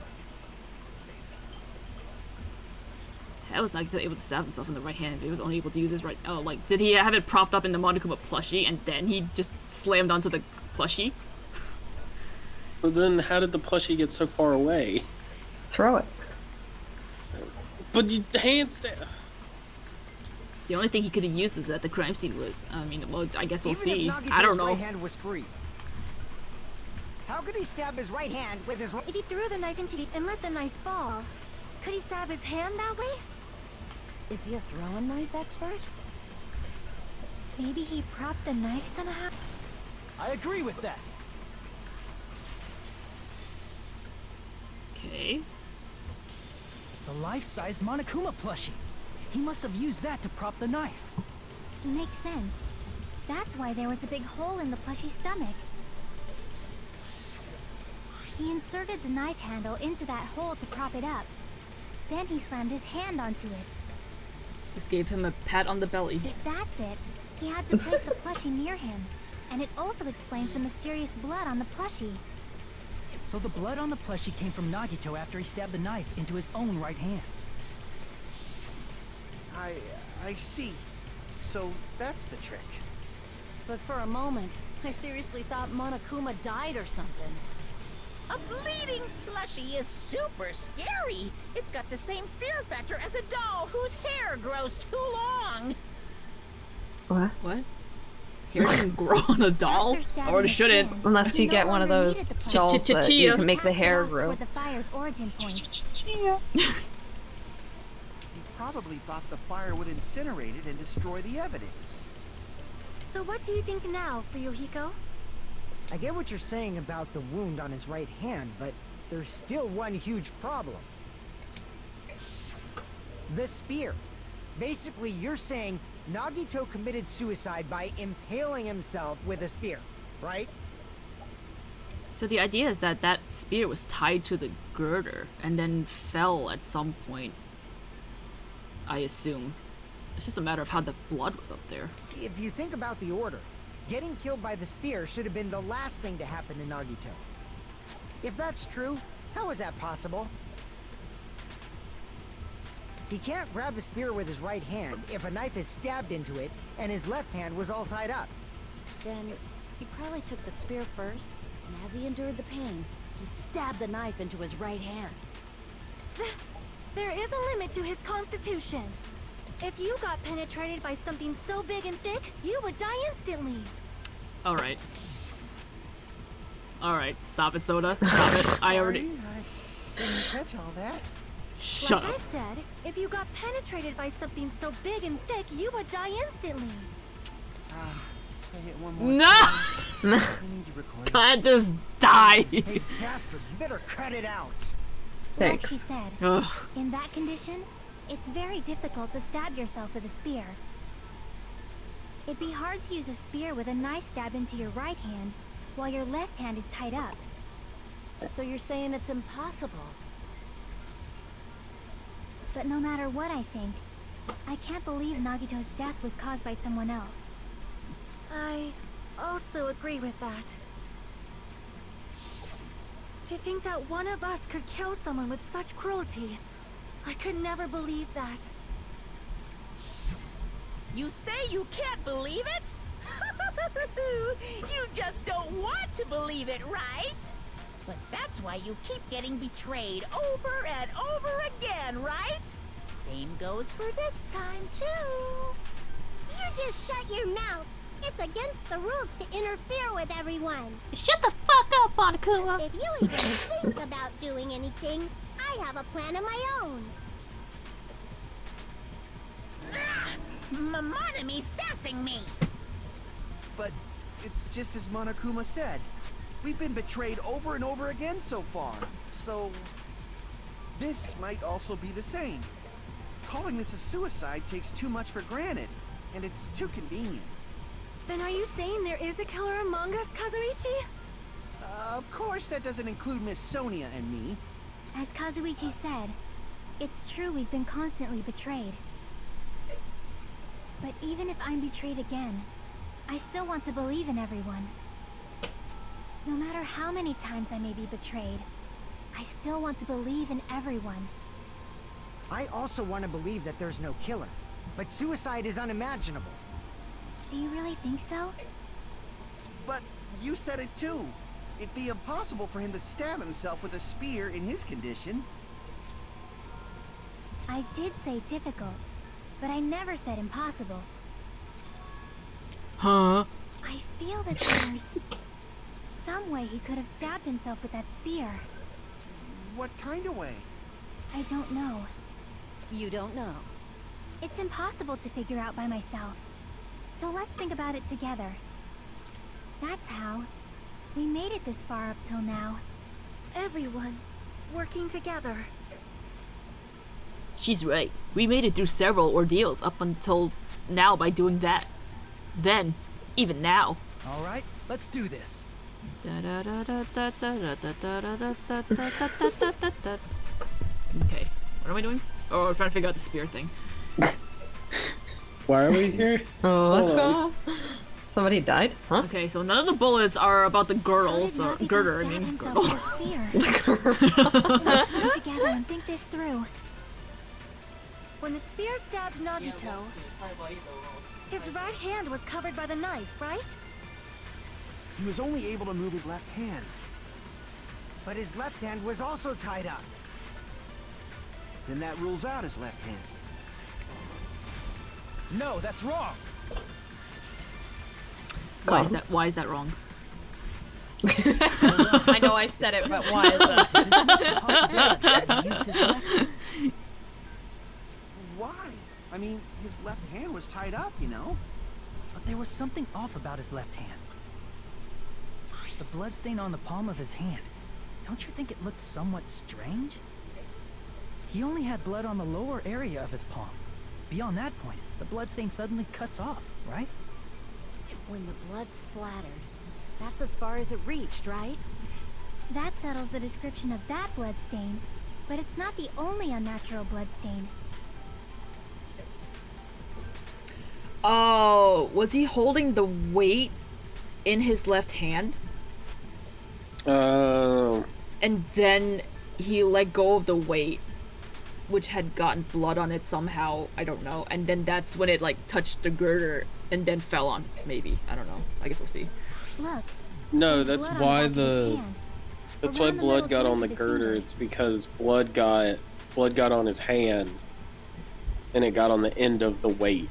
How was Nagito able to stab himself in the right hand if he was only able to use his right? Oh, like, did he have it propped up in the Monokuma plushie and then he just slammed onto the plushie? But then, how did the plushie get so far away? Throw it. But you hand stab. The only thing he could have used is at the crime scene was, I mean, well, I guess we'll Even see. if Nagito's I don't know. right hand was free. How could he stab his right hand with his right? If he threw the knife into the and let the knife fall, could he stab his hand that way? Is he a throwing knife expert? Maybe he propped the knife somehow? I agree with that. Okay. The life-size Monokuma plushie. He must have used that to prop the knife. Makes sense. That's why there was a big hole in the plushie's stomach. He inserted the knife handle into that hole to prop it up. Then he slammed his hand onto it. This gave him a pat on the belly. If that's it, he had to place the plushie near him. And it also explains the mysterious blood on the plushie. So the blood on the plushie came from Nagito after he stabbed the knife into his own right hand. I see. So that's the trick. But for a moment, I seriously thought Monokuma died or something. A bleeding plushie is super scary. It's got the same fear factor as a doll whose hair grows too long. What? What? Hair didn't grow on a doll? Or it shouldn't. Unless you get one of those dolls that you can make the hair grow. Toward the fire's origin point. He probably thought the fire would incinerate it and destroy the evidence. So what do you think now, Fuyuhiko? I get what you're saying about the wound on his right hand, but there's still one huge problem. The spear. Basically, you're saying Nagito committed suicide by impaling himself with a spear, right? So the idea is that that spear was tied to the girder and then fell at some point, I assume. It's just a matter of how the blood was up there. If you think about the order, getting killed by the spear should have been the last thing to happen to Nagito. If that's true, how is that possible? He can't grab a spear with his right hand if a knife is stabbed into it and his left hand was all tied up. Then he probably took the spear first, and as he endured the pain, he stabbed the knife into his right hand. There is a limit to his constitution. If you got penetrated by something so big and thick, you would die instantly. Alright. Alright, stop it, Soda. Stop it. I already... I didn't catch all that. Shut like up. I said, if you got penetrated by something so big and thick, you would die instantly. Say it one more No! time. I need to record. Can't just die. Hey, bastard, you better cut it out. Like she said, Ugh. in that condition, it's very difficult to stab yourself with a spear. It'd be hard to use a spear with a knife stabbed into your right hand while your left hand is tied up. So you're saying it's impossible? But no matter what I think, I can't believe Nagito's death was caused by someone else. I also agree with that. To think that one of us could kill someone with such cruelty, I could never believe that. You say you can't believe it? You just don't want to believe it, right? But that's why you keep getting betrayed over and over again, right? Same goes for this time, too. You just shut your mouth. It's against the rules to interfere with everyone. Shut the fuck up, Monokuma! If you even think about doing anything, I have a plan of my own. Monami's sassing me. But it's just as Monokuma said. We've been betrayed over and over again so far. So this might also be the same. Calling this a suicide takes too much for granted, and it's too convenient. Then are you saying there is a killer among us, Kazuichi? Of course that doesn't include Miss Sonia and me. As Kazuichi said, it's true we've been constantly betrayed. But even if I'm betrayed again, I still want to believe in everyone. No matter how many times I may be betrayed, I still want to believe in everyone. I also want to believe that there's no killer, but suicide is unimaginable. Do you really think so? But you said it too. It'd be impossible for him to stab himself with a spear in his condition. I did say difficult, but I never said impossible. Huh? I feel that there's some way he could have stabbed himself with that spear. What kind of way? I don't know. You don't know. It's impossible to figure out by myself. So let's think about it together. That's how we made it this far up till now. Everyone working together. She's right. We made it through several ordeals up until now by doing that. Then, even now. All right, let's do this. Okay, what am I doing? Oh, I'm trying to figure out the spear thing. Why are we here? Oh, what's going on? Somebody died? Huh? Okay, so none of the bullets are about the girdle, so girder, I mean girdle. Let's work together and think this through. When the spear stabbed Nagito, his right hand was covered by the knife, right? He was only able to move his left hand. But his left hand was also tied up. Then that rules out his left hand. No, that's wrong. Why is that? Why is that wrong? I know I said it, but why is that? Why? I mean, his left hand was tied up, you know? But there was something off about his left hand. The bloodstain on the palm of his hand. Don't you think it looked somewhat strange? He only had blood on the lower area of his palm. Beyond that point, the bloodstain suddenly cuts off, right? When the blood splattered, that's as far as it reached, right? That settles the description of that bloodstain, but it's not the only unnatural bloodstain. Oh, was he holding the weight in his left hand? Oh. And then he let go of the weight, which had gotten blood on it somehow, I don't know. And then that's when it like touched the girder and then fell on, maybe. I don't know. I guess we'll see. Look. No, that's why that's why Around the blood middle got on joints the of his girder. fingers. It's because blood got on his hand, and it got on the end of the weight.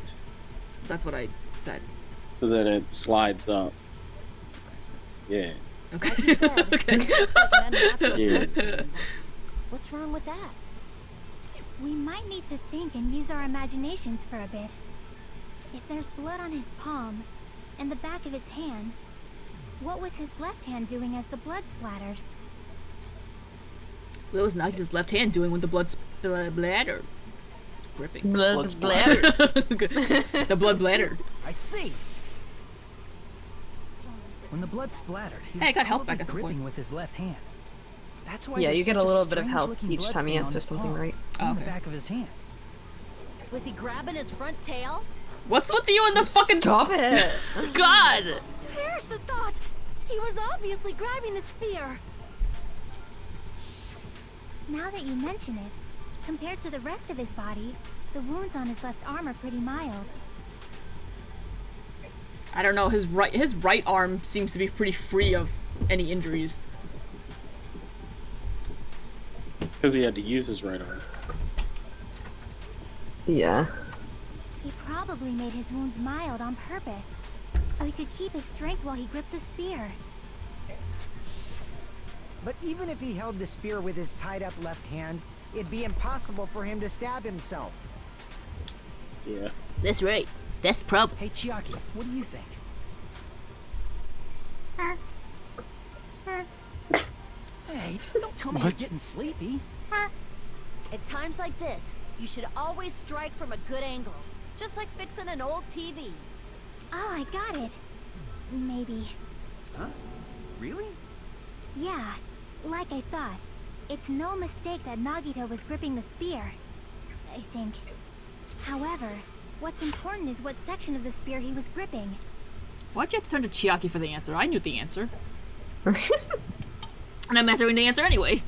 That's what I said. So then it slides up. Yeah. Okay. Like you said, it looks like an unnatural Yeah. bloodstain. What's wrong with that? We might need to think and use our imaginations for a bit. If there's blood on his palm and the back of his hand, what was his left hand doing as the blood splattered? What was Nagita's left hand doing when the blood bladder? Gripping. Blood bladder. The blood bladder. I see. When the blood splattered, he Hey, I was got health back probably at some gripping point. with his left hand. That's why Yeah, there's you get a such little bit of health strange-looking each time you bloodstain on answer his something palm right. and Oh, the okay. back of his hand. Was he grabbing his front tail? What's with you and the fucking... Stop it! God! Perish the thought! He was obviously grabbing the spear. Now that you mention it, compared to the rest of his body, the wounds on his left arm are pretty mild. I don't know, his right arm seems to be pretty free of any injuries. Because he had to use his right arm. Yeah. He probably made his wounds mild on purpose, so he could keep his strength while he gripped the spear. But even if he held the spear with his tied up left hand, it'd be impossible for him to stab himself. Yeah. That's right. That's prob. Hey, Chiaki, what do you think? Hey, don't tell me you're getting sleepy. At times like this, you should always strike from a good angle. Just like fixing an old TV. Oh, I got it. Maybe. Huh? Really? Yeah, like I thought. It's no mistake that Nagito was gripping the spear. I think. However, what's important is what section of the spear he was gripping. Why'd you have to turn to Chiaki for the answer? I knew the answer. And I'm answering the answer anyway.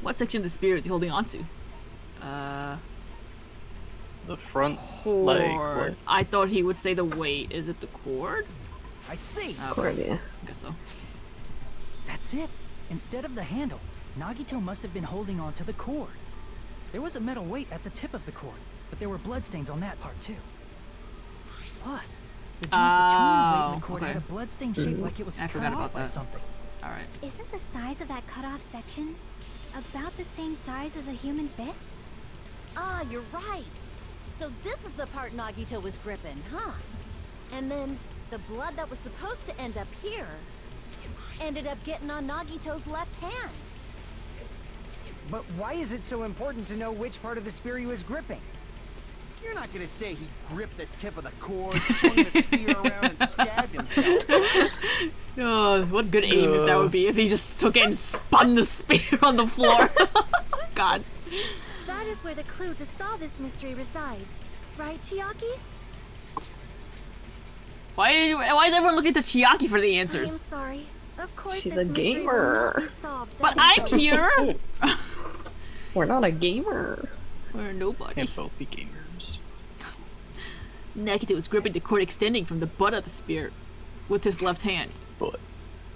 What section of the spear is he holding on to? The front Cord. leg. What? I thought he would say the weight. Is it the cord? I see. Okay. Cord, yeah. I guess so. That's it. Instead of the handle, Nagito must have been holding on to the cord. There was a metal weight at the tip of the cord, but there were bloodstains on that part too. Plus, the joint between the weight and the cord had a bloodstain shaped like it was I cut forgot off about by that. something. Alright. Isn't the size of that cut-off section about the same size as a human fist? Ah, you're right. So this is the part Nagito was gripping, huh? And then the blood that was supposed to end up here ended up getting on Nagito's left hand. But why is it so important to know which part of the spear he was gripping? You're not gonna say he gripped the tip of the cord, swung the spear around, and stabbed himself. right? Oh, what good aim if that would be if he just took it and spun the spear on the floor. God. That is where the clue to solve this mystery resides. Right, Chiaki? Why is everyone looking to Chiaki for the I'm answers? sorry. Of course She's this a mystery will gamer. not be solved. But That is I'm so- here! We're not a gamer. We're nobody. Can't both be gamers. Nagito was gripping the cord extending from the butt of the spear with his left hand.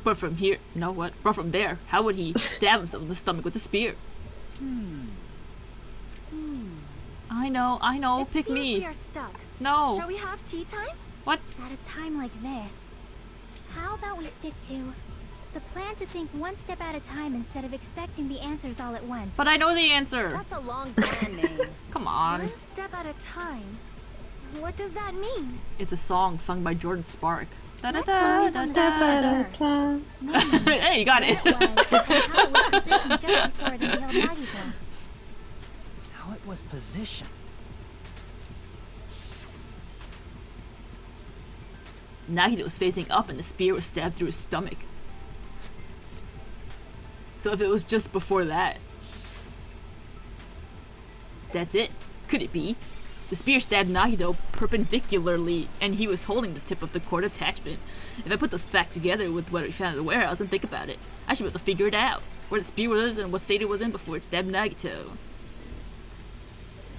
But from here, but from there, how would he stab himself in the stomach with the spear? I know, It pick seems me. we are stuck. No. Shall we have tea time? What? At a time like this, How about we stick to the plan to think one step at a time instead of expecting the answers all at once? But I know the answer. That's a long plan name. Come on. One step at a time. What does that mean? It's a song sung by Jordan Spark. One step at a time. Hey, you got it. How it was positioned. Nagito was facing up and the spear was stabbed through his stomach. So if it was just before that, that's it. Could it be? The spear stabbed Nagito perpendicularly and he was holding the tip of the cord attachment. If I put those facts together with what we found in the warehouse and think about it, I should be able to figure it out. Where the spear was and what state it was in before it stabbed Nagito.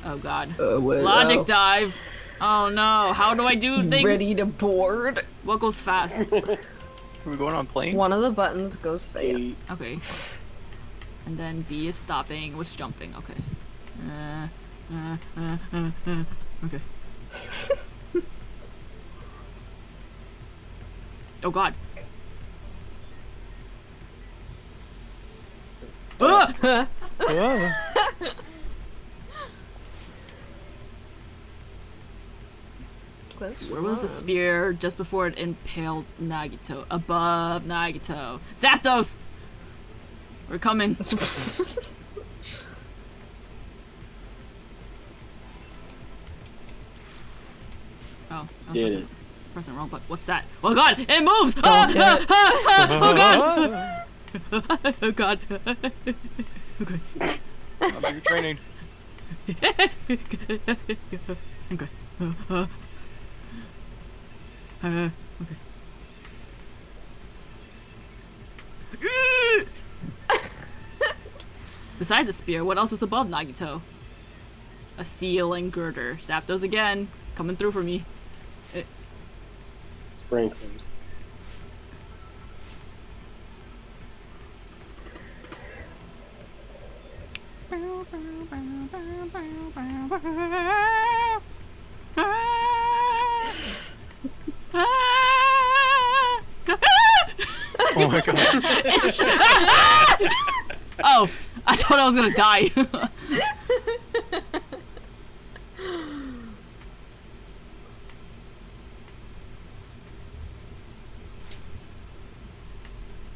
Oh god. Logic dive. Oh no, how do I do things? Ready to board? What goes fast? Are we going on plane? One of the buttons goes fast. Okay. And then B is stopping. What's jumping? Okay. Okay. Oh god. Where was the spear just before it impaled Nagito? Above Nagito. Zapdos! We're coming. Oh, I was pressing wrong button. What's that? Oh god, it moves! Oh god! Oh god. Okay. You're training. Okay. Okay. Besides the spear, what else was above Nagito? A ceiling girder. Zapdos again, coming through for me. Sprinklers. Oh my god. Oh, I thought I was gonna die.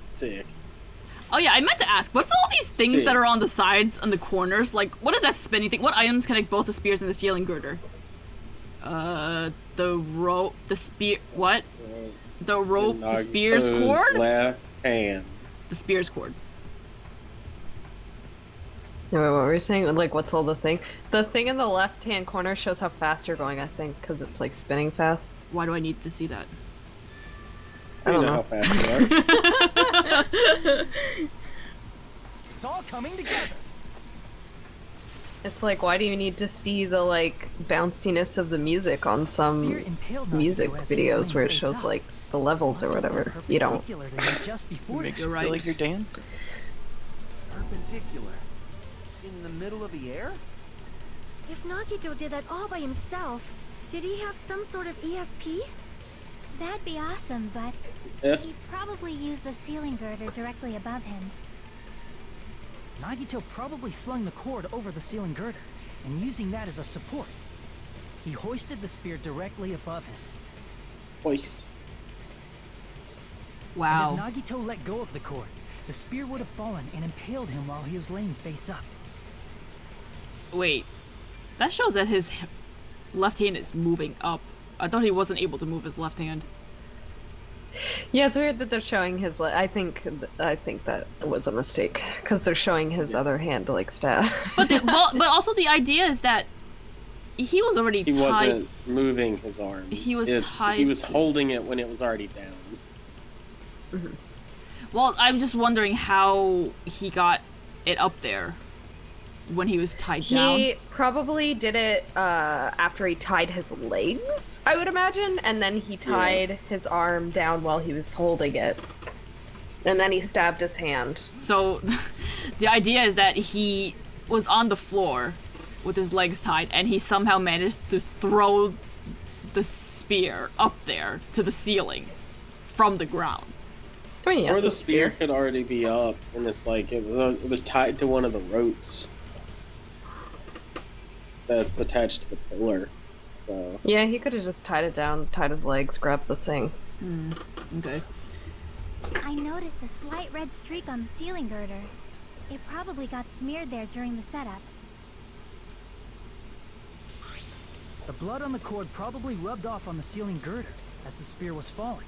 Sick. Oh yeah, I meant to ask, what's all these things Sick. that are on the sides and the corners? Like, what is that spinning thing? What items connect both the spears and the ceiling girder? The rope, the spear, what? The rope, the spear's cord? Left hand. The spear's cord. Yeah, wait, what were you saying? Like, what's all the thing? The thing in the left-hand corner shows how fast you're going, I think, because it's, like, spinning fast. Why do I need to see that? I don't know. How fast you are. It's all coming together. It's like, why do you need to see the, like, bounciness of the music on some music videos where it shows, like, the levels or whatever? You don't. It makes you feel like you're dancing. Perpendicular. In the middle of the air? If Nagito did that all by himself, did he have some sort of ESP? That'd be awesome, but Yes. he probably used the ceiling girder directly above him. Nagito probably slung the cord over the ceiling girder, and using that as a support. He hoisted the spear directly above him. Hoist. Wow. And if Nagito let go of the cord, the spear would have fallen and impaled him while he was laying face up. Wait, that shows that his left hand is moving up. I thought he wasn't able to move his left hand. Yeah, it's weird that they're showing his. I think that was a mistake because they're showing his other hand to like stab. But but also the idea is that he was already He tied. wasn't moving his arm. He was tied He was to- holding it when it was already down. Mm-hmm. Well, I'm just wondering how he got it up there when he was tied down. He probably did it after he tied his legs, I would imagine, and then he tied his arm down while he was holding it, and then he stabbed his hand. So, the idea is that he was on the floor with his legs tied, and he somehow managed to throw the spear up there to the ceiling from the ground. I mean, yeah, or it's the a spear. could already be up, and it's like it was tied to one of the ropes that's attached to the pillar. So. Yeah, he could have just tied it down, tied his legs, grabbed the thing. Okay. I noticed a slight red streak on the ceiling girder. It probably got smeared there during the setup. The blood on the cord probably rubbed off on the ceiling girder as the spear was falling.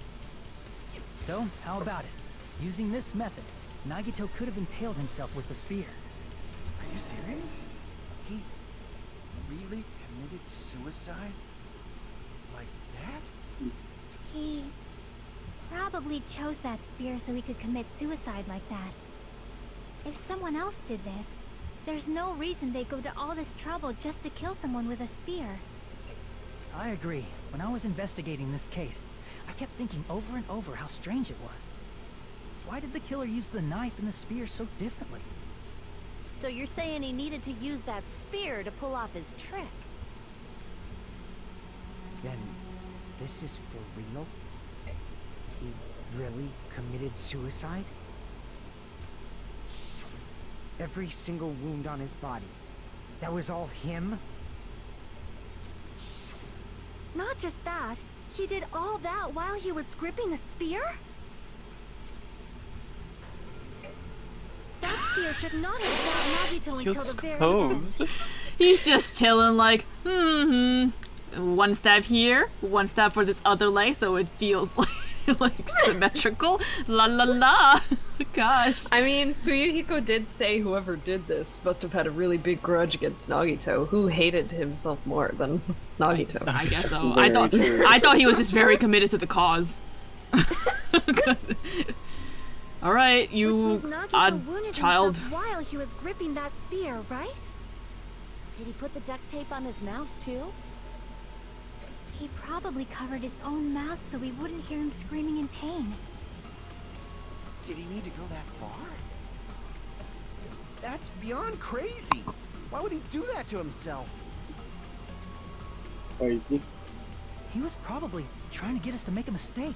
So, how about it? Using this method, Nagito could have impaled himself with the spear. Are you serious? He really committed suicide? Like that? He probably chose that spear so he could commit suicide like that. If someone else did this, there's no reason they'd go to all this trouble just to kill someone with a spear. I agree. When I was investigating this case, I kept thinking over and over how strange it was. Why did the killer use the knife and the spear so differently? So you're saying he needed to use that spear to pull off his trick? Then, this is for real? He really committed suicide? Every single wound on his body, that was all him? Not just that, he did all that while he was gripping the spear? That spear should not have shot Nagito until the very Posed. He's just chilling like, one stab here, one stab for this other leg, so it feels like symmetrical. La la la. Gosh. I mean, Fuyuhiko did say whoever did this must have had a really big grudge against Nagito, who hated himself more than Nagito. I guess so. I thought he was just very committed to the cause. All right, you odd child. While he was gripping that spear, right? Did he put the duct tape on his mouth too? He probably covered his own mouth so we wouldn't hear him screaming in pain. Did he need to go that far? That's beyond crazy. Why would he do that to himself? Crazy. He was probably trying to get us to make a mistake.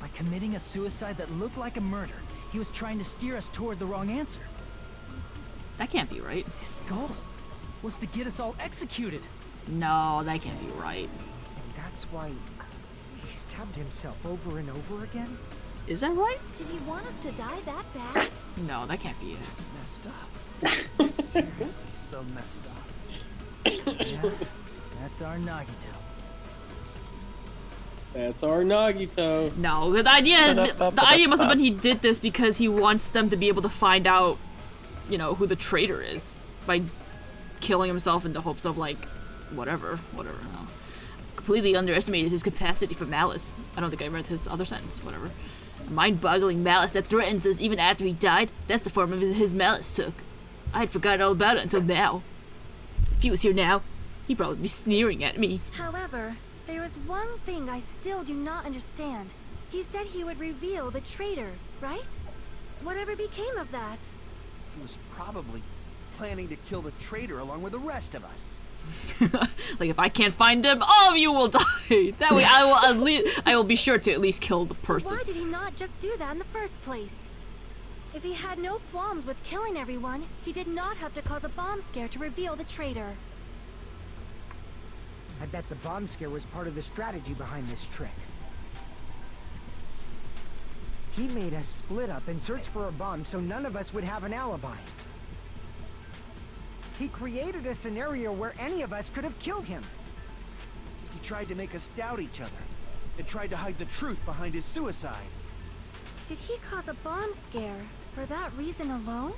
By committing a suicide that looked like a murder, he was trying to steer us toward the wrong answer. That can't be right. His goal was to get us all executed. No, that can't be right. And that's why he stabbed himself over and over again? Is that right? Did he want us to die that bad? No, that can't be it. That's messed up. It's seriously so messed up. Yeah, that's our Nagito. That's our Nagito. No, the idea must have been he did this because he wants them to be able to find out, you know, who the traitor is by killing himself in the hopes of like, whatever. No. Completely underestimated his capacity for malice. I don't think I read his other sentence. Whatever. A mind-boggling malice that threatens us even after he died. That's the form of his malice took. I had forgotten all about it until now. If he was here now, he'd probably be sneering at me. However, there is one thing I still do not understand. He said he would reveal the traitor, right? Whatever became of that? He was probably planning to kill the traitor along with the rest of us. Like, if I can't find him, all of you will die. That way I will be sure to at least kill the person. So why did he not just do that in the first place? If he had no qualms with killing everyone, he did not have to cause a bomb scare to reveal the traitor. I bet the bomb scare was part of the strategy behind this trick. He made us split up and search for a bomb so none of us would have an alibi. He created a scenario where any of us could have killed him. He tried to make us doubt each other and tried to hide the truth behind his suicide. Did he cause a bomb scare for that reason alone?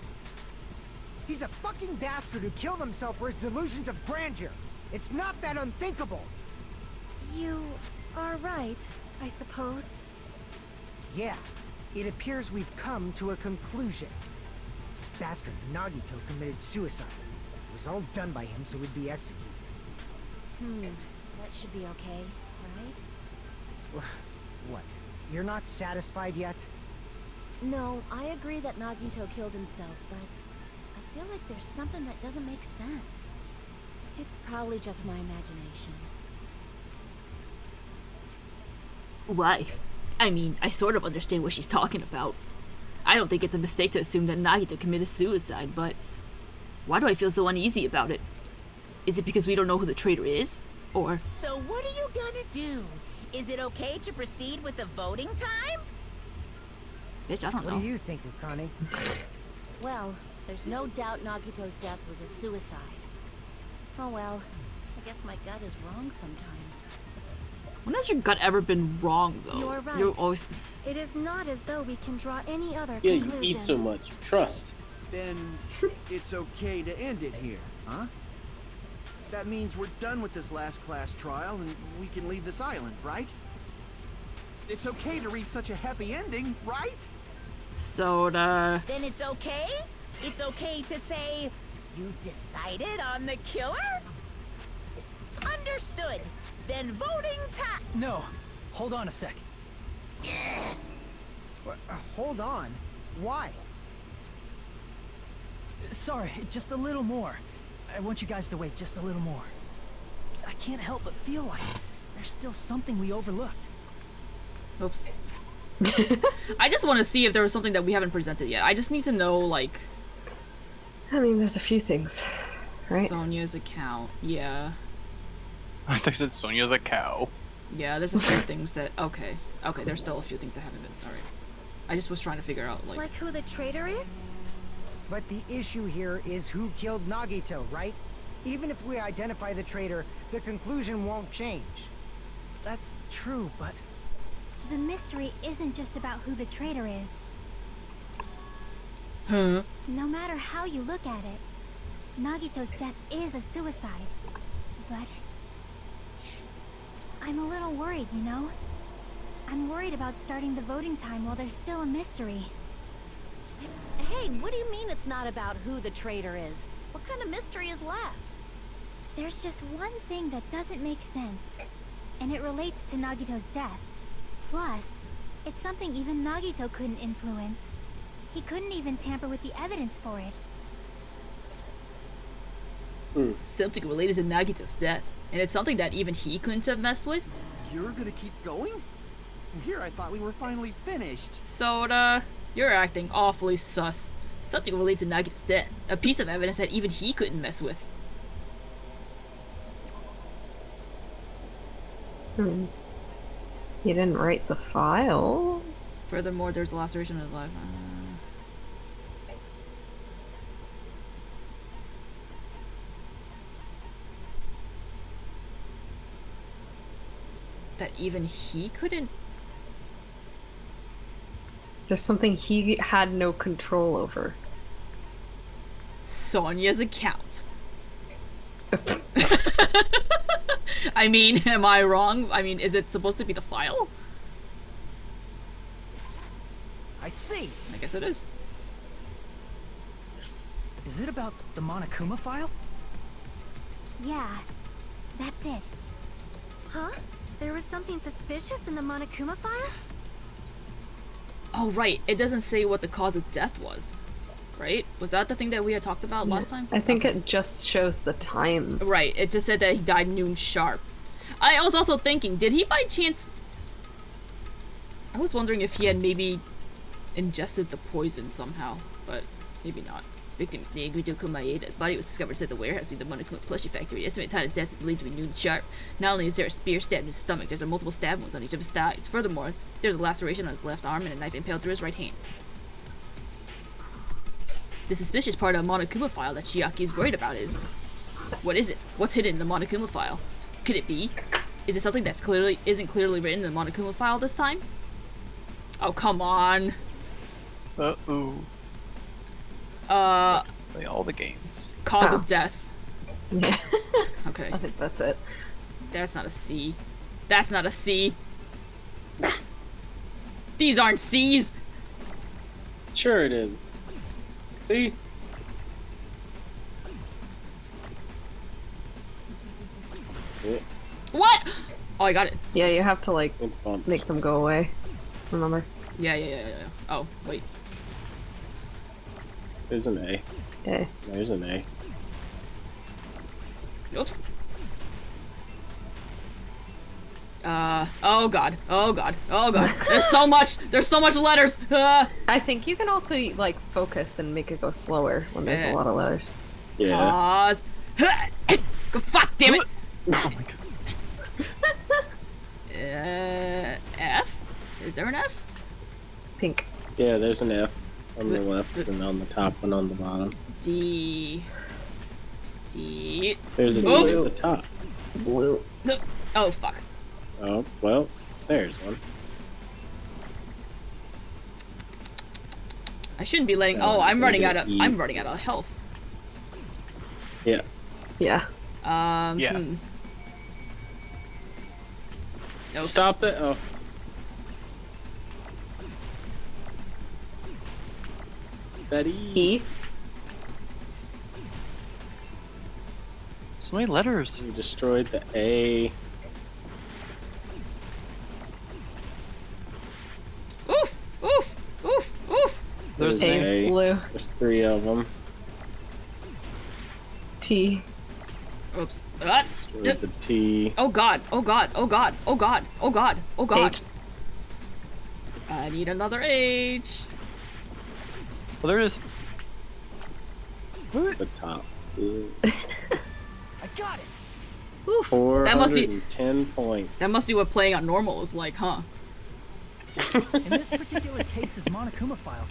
He's a fucking bastard who killed himself for his delusions of grandeur. It's not that unthinkable. You are right, I suppose. Yeah, it appears we've come to a conclusion. Bastard Nagito committed suicide. It was all done by him so he'd be executed. That should be okay, right? What? You're not satisfied yet? No, I agree that Nagito killed himself, but I feel like there's something that doesn't make sense. It's probably just my imagination. Why? I mean, I sort of understand what she's talking about. I don't think it's a mistake to assume that Nagito committed suicide, but why do I feel so uneasy about it? Is it because we don't know who the traitor is? Or... So what are you gonna do? Is it okay to proceed with the voting time? Bitch, I don't know. What do you think, Ukane? Well, there's no doubt Nagito's death was a suicide. Oh well, I guess my gut is wrong sometimes. When has your gut ever been wrong, though? You're right. You're always... It is not as though we can draw any other Yeah, conclusion. you eat so much. Trust. Then it's okay to end it here, huh? That means we're done with this last class trial and we can leave this island, right? It's okay to reach such a happy ending, right? Soda. Then it's okay? It's okay to say, you decided on the killer? Understood. Then voting time. No. Hold on a sec. Hold on. Why? Sorry, just a little more. I want you guys to wait just a little more. I can't help but feel like there's still something we overlooked. Oops. I just want to see if there was something that we haven't presented yet. I just need to know, like... I mean, there's a few things, right? Sonia's account, yeah. I thought you said Sonia's a cow. Yeah, there's a few things that... Okay. Okay, there's still a few things that haven't been... Alright. I just was trying to figure out, like... Like who the traitor is? But the issue here is who killed Nagito, right? Even if we identify the traitor, the conclusion won't change. That's true, but... The mystery isn't just about who the traitor is. Huh? No matter how you look at it, Nagito's death is a suicide. But... I'm a little worried, you know? I'm worried about starting the voting time while there's still a mystery. Hey, what do you mean it's not about who the traitor is? What kind of mystery is left? There's just one thing that doesn't make sense, and it relates to Nagito's death. Plus, it's something even Nagito couldn't influence. He couldn't even tamper with the evidence for it. Something related to Nagito's death. And it's something that even he couldn't have messed with? You're gonna keep going? Here I thought we were finally finished. Soda, you're acting awfully sus. Something related to Nagito's death. A piece of evidence that even he couldn't mess with. He didn't write the file. Furthermore, there's a laceration in his life. That even he couldn't... There's something he had no control over. Sonia's account. I mean, am I wrong? I mean, is it supposed to be the file? I see. I guess it is. Is it about the Monokuma file? Yeah, that's it. Huh? There was something suspicious in the Monokuma file? Oh, right. It doesn't say what the cause of death was. Right? Was that the thing that we had talked about last time? I think it just shows the time. Right. It just said that he died noon sharp. I was also thinking, did he by chance... I was wondering if he had maybe ingested the poison somehow, but maybe not. Victim's name, Guido Kumae, that body was discovered inside the warehouse in the Monokuma plushie factory. The estimated time of death is believed to be noon sharp. Not only is there a spear stabbed in his stomach, there's multiple stab wounds on each of his thighs. Furthermore, there's a laceration on his left arm and a knife impaled through his right hand. The suspicious part of the Monokuma file that Chiaki is worried about is... What is it? What's hidden in the Monokuma file? Could it be? Is it something that's isn't clearly written in the Monokuma file this time? Oh, come on. Uh-oh. Play all the games. Cause of death. Yeah. Okay. I think that's it. That's not a C. That's not a C. These aren't C's. Sure it is. See? Yeah. What? Oh, I got it. Yeah, you have to like make them go away. Remember? Yeah. Oh, wait. There's an A. A. There's an A. Oops. Oh god. Oh god. Oh god. There's so much letters. I think you can also like focus and make it go slower when there's a lot of letters. Yeah. Pause. Fuck damn it. Oh my god. F? Is there an F? Pink. Yeah, there's an F on the left and on the top and on the bottom. D. There's a D Oops. at the top. Blue. Oh fuck. Oh, well, there's one. I shouldn't be letting. Oh, I'm running out of health. Yeah. Yeah. Yeah. No. Stop that. Oh. Betty. E. So many letters. You destroyed the A. Oof! Oof! Oof! Oof! There's an A's A. blue. There's 3 of them. T. Oops. Destroyed the T. Oh god! Oh god! Oh god! Oh god! Oh god! Oh god! H. I need another H. Well, there it is. The top. I got it. Oof. 410 points. That must be what playing on normal is like, huh? In this particular case's Monokuma file,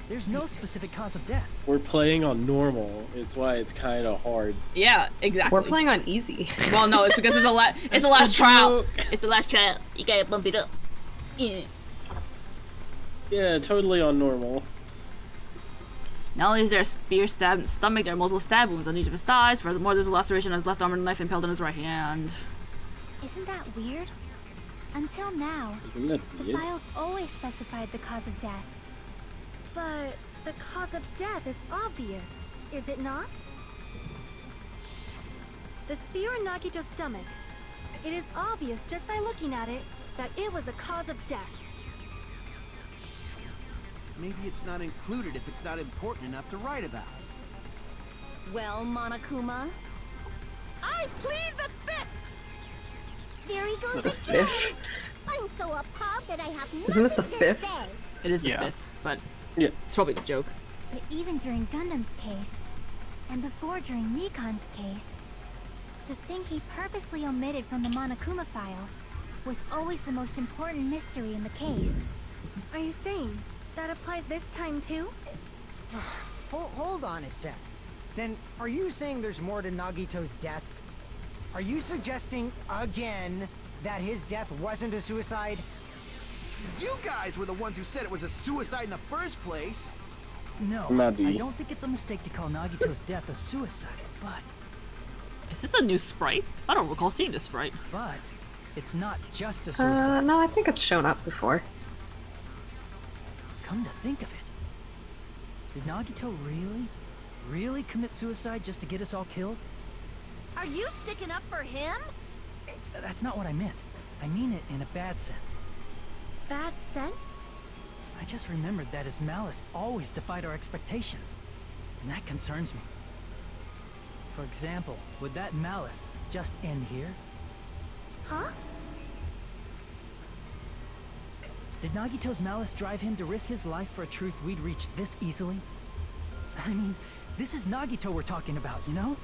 there's no specific cause of death. We're playing on normal. It's why it's kind of hard. Yeah, exactly. We're playing on easy. Well, no, it's because it's the last trial. It's the last trial. You gotta bump it up. Yeah. Yeah, totally on normal. Not only is there a spear stab in the stomach, there are multiple stab wounds on each of his thighs. Furthermore, there's a laceration on his left arm and a knife impaled in his right hand. Isn't that weird? Until now, Isn't that the weird? files always specified the cause of death. But the cause of death is obvious, is it not? The spear in Nagito's stomach. It is obvious just by looking at it that it was the cause of death. Maybe it's not included if it's not important enough to write about. Well, Monokuma, I plead the fifth. There he goes The again. fifth? I'm so appalled that I have nothing Isn't it the to fifth? say. It is the Yeah. fifth, but Yeah. it's probably a joke. But even during Gundam's case, and before during Nikon's case, the thing he purposely omitted from the Monokuma file was always the most important mystery in the case. Are you saying that applies this time too? Hold on a sec. Then, are you saying there's more to Nagito's death? Are you suggesting, again, that his death wasn't a suicide? You guys were the ones who said it was a suicide in the first place. No, Maybe. I don't think it's a mistake to call Nagito's death a suicide, but Is this a new sprite? I don't recall seeing this sprite. it's not just a suicide. No, I think it's shown up before. Come to think of it, did Nagito really commit suicide just to get us all killed? Are you sticking up for him? That's not what I meant. I mean it in a bad sense. Bad sense? I just remembered that his malice always defied our expectations, and that concerns me. For example, would that malice just end here? Huh? Did Nagito's malice drive him to risk his life for a truth we'd reach this easily? I mean, this is Nagito we're talking about, you know?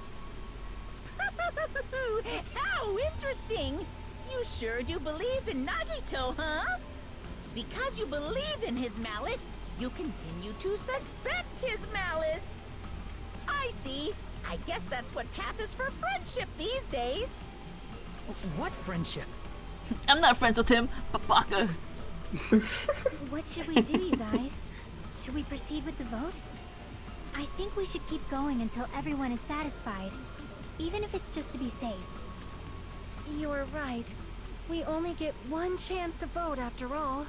How interesting! You sure do believe in Nagito, huh? Because you believe in his malice, you continue to suspect his malice. I see. I guess that's what passes for friendship these days. What friendship? I'm not friends with him, Babaka. What should we do, you guys? Should we proceed with the vote? I think we should keep going until everyone is satisfied, even if it's just to be safe. You're right. We only get one chance to vote after all.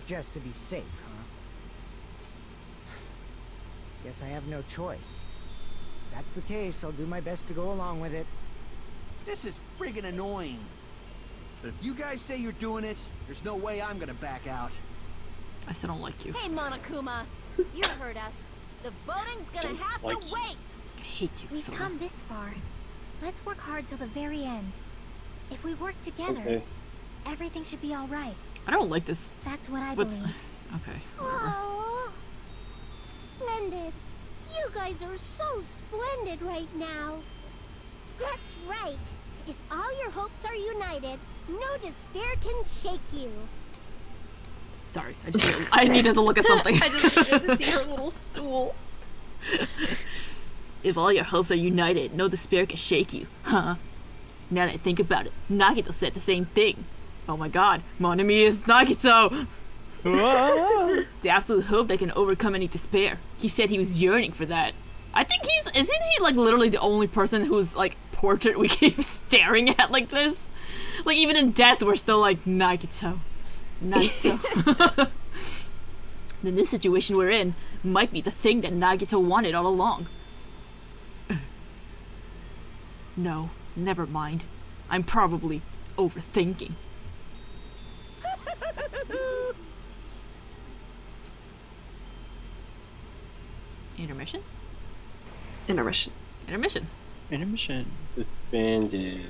Just to be safe, huh? Guess I have no choice. If that's the case, I'll do my best to go along with it. This is friggin' annoying. But if you guys say you're doing it, there's no way I'm gonna back out. I still don't like you. Hey, Monokuma, you heard us. The voting's gonna have to wait. I hate you. We've come this far. Let's work hard till the very end. If we work together, Okay. everything should be all right. I don't like this. That's what I What's... believe. Okay. Oh, splendid. You guys are so splendid right now. That's right. If all your hopes are united, no despair can shake you. Sorry, I needed to look at something. I just needed to see her little stool. If all your hopes are united, no despair can shake you, huh? Now that I think about it, Nagito said the same thing. Oh my god, mon ami is Nagito! The absolute hope that can overcome any despair. He said he was yearning for that. I think isn't he like literally the only person whose like portrait we keep staring at like this? Like even in death we're still like, Nagito. Nagito. Then this situation we're in might be the thing that Nagito wanted all along. No, never mind. I'm probably overthinking. Intermission? Intermission. Intermission. Intermission. Suspended.